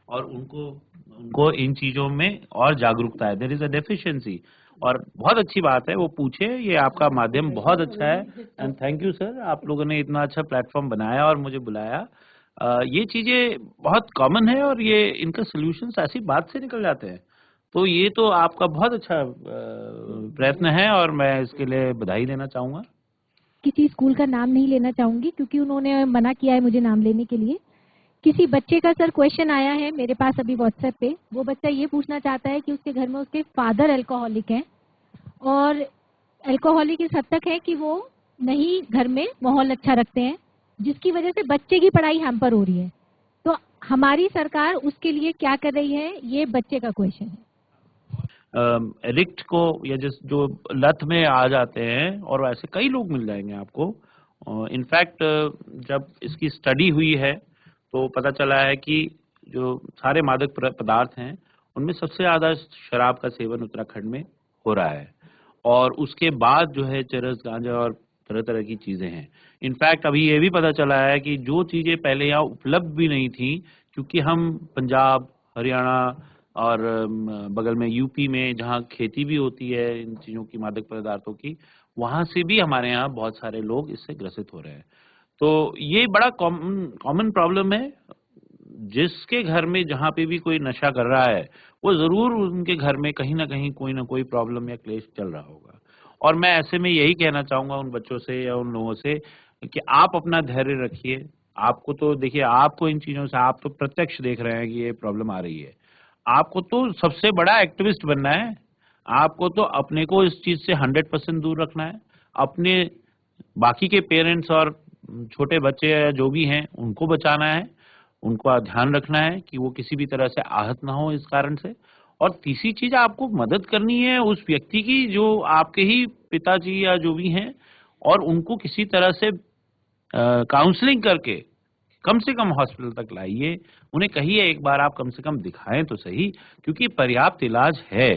और उनको इन चीजों में और जागरूकता है, देयर इज अ डेफिशिएंसी। और बहुत अच्छी बात है, वो पूछे, ये आपका माध्यम बहुत अच्छा है, एंड थैंक यू सर, आप लोगों ने इतना अच्छा प्लेटफॉर्म बनाया और मुझे बुलाया। ये चीजें बहुत कॉमन है, और ये इनका सोल्यूशंस ऐसी बात से निकल जाते हैं। तो ये तो आपका बहुत अच्छा प्रयत्न है, और मैं इसके लिए बधाई देना चाहूंगा। किसी स्कूल का नाम नहीं लेना चाहूंगी क्योंकि उन्होंने मना किया है मुझे नाम लेने के लिए। किसी बच्चे का सर क्वेश्चन आया है मेरे पास अभी व्हाट्सएप पे, वो बच्चा ये पूछना चाहता है कि उसके घर में उसके फादर अल्कोहलिक हैं, और अल्कोहलिक इस हद तक है कि वो नहीं घर में माहौल अच्छा रखते हैं, जिसकी वजह से बच्चे की पढ़ाई हैम्पर हो रही है। तो हमारी सरकार उसके लिए क्या कर रही है, ये बच्चे का क्वेश्चन है। एडिक्ट को, या जो लत में आ जाते हैं, और ऐसे कई लोग मिल जाएंगे आपको, इनफैक्ट जब इसकी स्टडी हुई है तो पता चला है कि जो सारे मादक पदार्थ हैं उनमें सबसे ज़्यादा शराब का सेवन उत्तराखंड में हो रहा है, और उसके बाद जो है चरस, गांजा और तरह तरह की चीज़ें हैं। इनफैक्ट अभी ये भी पता चला है कि जो चीज़ें पहले यहाँ उपलब्ध भी नहीं थी, क्योंकि हम पंजाब, हरियाणा और बगल में यूपी में जहाँ खेती भी होती है इन चीज़ों की, मादक पदार्थों की, वहाँ से भी हमारे यहाँ बहुत सारे लोग इससे ग्रसित हो रहे हैं। तो ये बड़ा कॉमन प्रॉब्लम है। जिसके घर में जहाँ पे भी कोई नशा कर रहा है, वो ज़रूर उनके घर में कहीं न कहीं कोई न कोई प्रॉब्लम या क्लेश चल रहा होगा। और मैं ऐसे में यही कहना चाहूँगा उन बच्चों से या उन लोगों से कि आप अपना धैर्य रखिए। आपको तो देखिए, आपको इन चीज़ों से आप तो प्रत्यक्ष देख रहे हैं कि ये प्रॉब्लम आ रही है। आपको तो सबसे बड़ा एक्टिविस्ट बनना है। आपको तो अपने को इस चीज़ से 100% दूर रखना है। अपने बाकी के पेरेंट्स और छोटे बच्चे या जो भी हैं उनको बचाना है, उनका ध्यान रखना है कि वो किसी भी तरह से आहत ना हो इस कारण से। और तीसरी चीज़, आपको मदद करनी है उस व्यक्ति की जो आपके ही पिताजी या जो भी हैं, और उनको किसी तरह से काउंसलिंग करके कम से कम हॉस्पिटल तक लाइए। उन्हें कहिए एक बार आप कम से कम दिखाएं तो सही, क्योंकि पर्याप्त इलाज है।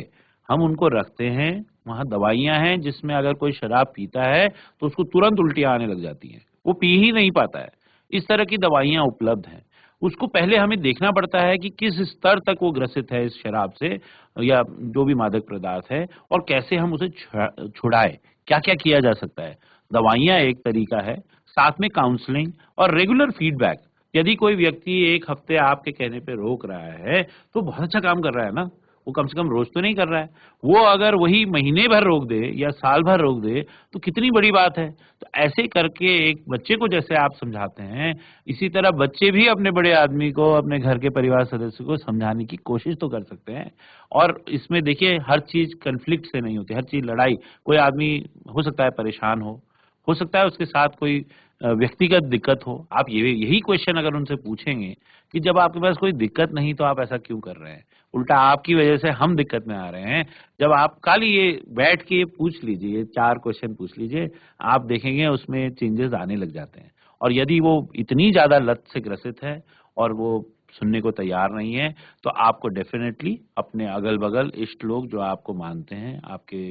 हम उनको रखते हैं, वहाँ दवाइयाँ हैं जिसमें अगर कोई शराब पीता है तो उसको तुरंत उल्टियाँ आने लग जाती हैं, वो पी ही नहीं पाता है। इस तरह की दवाइयाँ उपलब्ध हैं। उसको पहले हमें देखना पड़ता है कि किस स्तर तक वो ग्रसित है इस शराब से या जो भी मादक पदार्थ है, और कैसे हम उसे छुड़ाएं। क्या क्या किया जा सकता है। दवाइयाँ एक तरीका है, साथ में काउंसलिंग और रेगुलर फीडबैक। यदि कोई व्यक्ति एक हफ्ते आपके कहने पे रोक रहा है तो बहुत अच्छा काम कर रहा है ना, वो कम से कम रोज तो नहीं कर रहा है। वो अगर वही महीने भर रोक दे या साल भर रोक दे तो कितनी बड़ी बात है। तो ऐसे करके एक बच्चे को जैसे आप समझाते हैं, इसी तरह बच्चे भी अपने बड़े आदमी को, अपने घर के परिवार सदस्य को समझाने की कोशिश तो कर सकते हैं। और इसमें देखिए, हर चीज कन्फ्लिक्ट से नहीं होती, हर चीज लड़ाई। कोई आदमी हो सकता है परेशान हो सकता है उसके साथ कोई व्यक्तिगत दिक्कत हो। आप यही क्वेश्चन अगर उनसे पूछेंगे कि जब आपके पास कोई दिक्कत नहीं तो आप ऐसा क्यों कर रहे हैं, उल्टा आपकी वजह से हम दिक्कत में आ रहे हैं। जब आप खाली ये बैठ के ये पूछ लीजिए, ये 4 क्वेश्चन पूछ लीजिए, आप देखेंगे उसमें चेंजेस आने लग जाते हैं। और यदि वो इतनी ज्यादा लत से ग्रसित है और वो सुनने को तैयार नहीं है, तो आपको डेफिनेटली अपने अगल बगल इष्ट लोग जो आपको मानते हैं, आपके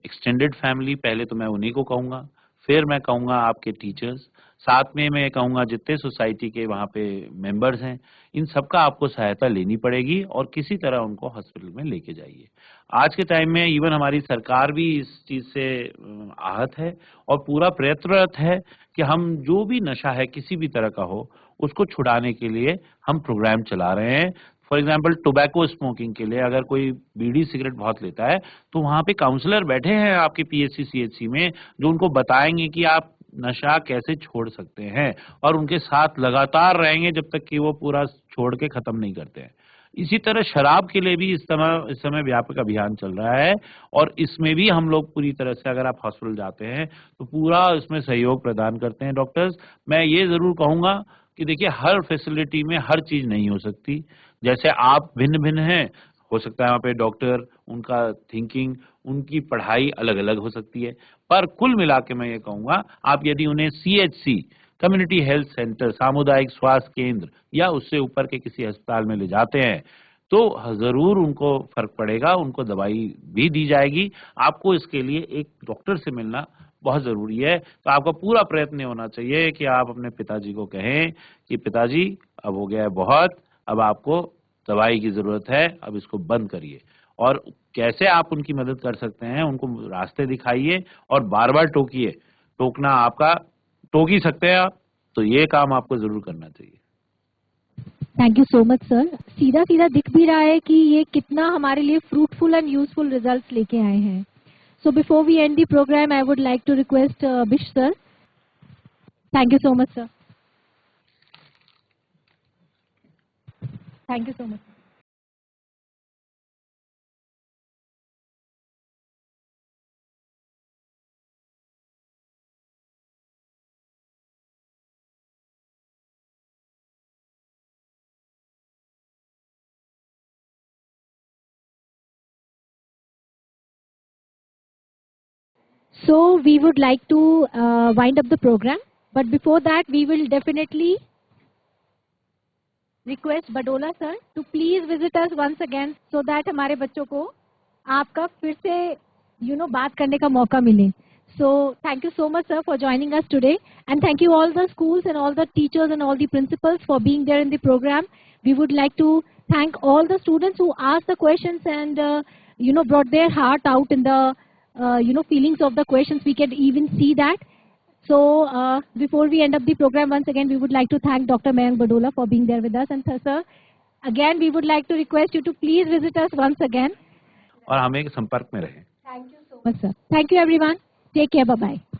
एक्सटेंडेड फैमिली, पहले तो मैं उन्हीं को कहूंगा, फिर मैं कहूंगा आपके टीचर्स, साथ में मैं कहूंगा जितने सोसाइटी के वहाँ पे मेंबर्स हैं, इन सबका आपको सहायता लेनी पड़ेगी और किसी तरह उनको हॉस्पिटल में लेके जाइए। आज के टाइम में इवन हमारी सरकार भी इस चीज से आहत है और पूरा प्रयत्नरत है कि हम जो भी नशा है किसी भी तरह का हो, उसको छुड़ाने के लिए हम प्रोग्राम चला रहे हैं। फॉर एग्जाम्पल, टोबैको स्मोकिंग के लिए अगर कोई बीड़ी सिगरेट बहुत लेता है तो वहाँ पे काउंसलर बैठे हैं आपके पीएचसी सीएचसी में, जो उनको बताएंगे कि आप नशा कैसे छोड़ सकते हैं, और उनके साथ लगातार रहेंगे जब तक कि वो पूरा छोड़ के खत्म नहीं करते हैं। इसी तरह शराब के लिए भी इस समय व्यापक अभियान चल रहा है, और इसमें भी हम लोग पूरी तरह से, अगर आप हॉस्पिटल जाते हैं तो पूरा इसमें सहयोग प्रदान करते हैं डॉक्टर्स। मैं ये जरूर कहूंगा कि देखिए, हर फैसिलिटी में हर चीज नहीं हो सकती। जैसे आप भिन्न भिन्न हैं, हो सकता है वहाँ पे डॉक्टर, उनका थिंकिंग, उनकी पढ़ाई अलग अलग हो सकती है, पर कुल मिला के मैं ये कहूँगा, आप यदि उन्हें सीएचसी, कम्युनिटी हेल्थ सेंटर, सामुदायिक स्वास्थ्य केंद्र या उससे ऊपर के किसी अस्पताल में ले जाते हैं तो जरूर उनको फर्क पड़ेगा, उनको दवाई भी दी जाएगी। आपको इसके लिए एक डॉक्टर से मिलना बहुत जरूरी है। तो आपका पूरा प्रयत्न होना चाहिए कि आप अपने पिताजी को कहें कि पिताजी, अब हो गया है बहुत, अब आपको दवाई की जरूरत है, अब इसको बंद करिए। और कैसे आप उनकी मदद कर सकते हैं, उनको रास्ते दिखाइए और बार बार टोकिए। टोकना आपका, टोक ही सकते हैं आप, तो ये काम आपको जरूर करना चाहिए। Thank you so much sir. सीधा सीधा दिख भी रहा है कि ये कितना हमारे लिए फ्रूटफुल एंड यूजफुल रिजल्ट्स लेके आए हैं। So before we end the program, I would like to request बिश sir. Thank you so much sir. Thank you so much. So we would like to wind up the program. But before that, we will definitely request Badola sir to please visit us once again so that हमारे बच्चों को आपका फिर से बात करने का मौका मिले. So thank you so much sir for joining us today, and thank you all the schools and all the teachers and all the principals for being there in the program. We would like to thank all the students who asked the questions and brought their heart out in the feelings of the questions. We can even see that. So before we end up the program, once again we would like to thank Dr. Mayank Badola for being there with us, and sir, again we would like to request you to please visit us once again. और हमें संपर्क में रहें. Thank you so much sir. Thank you everyone. Take care. Bye bye.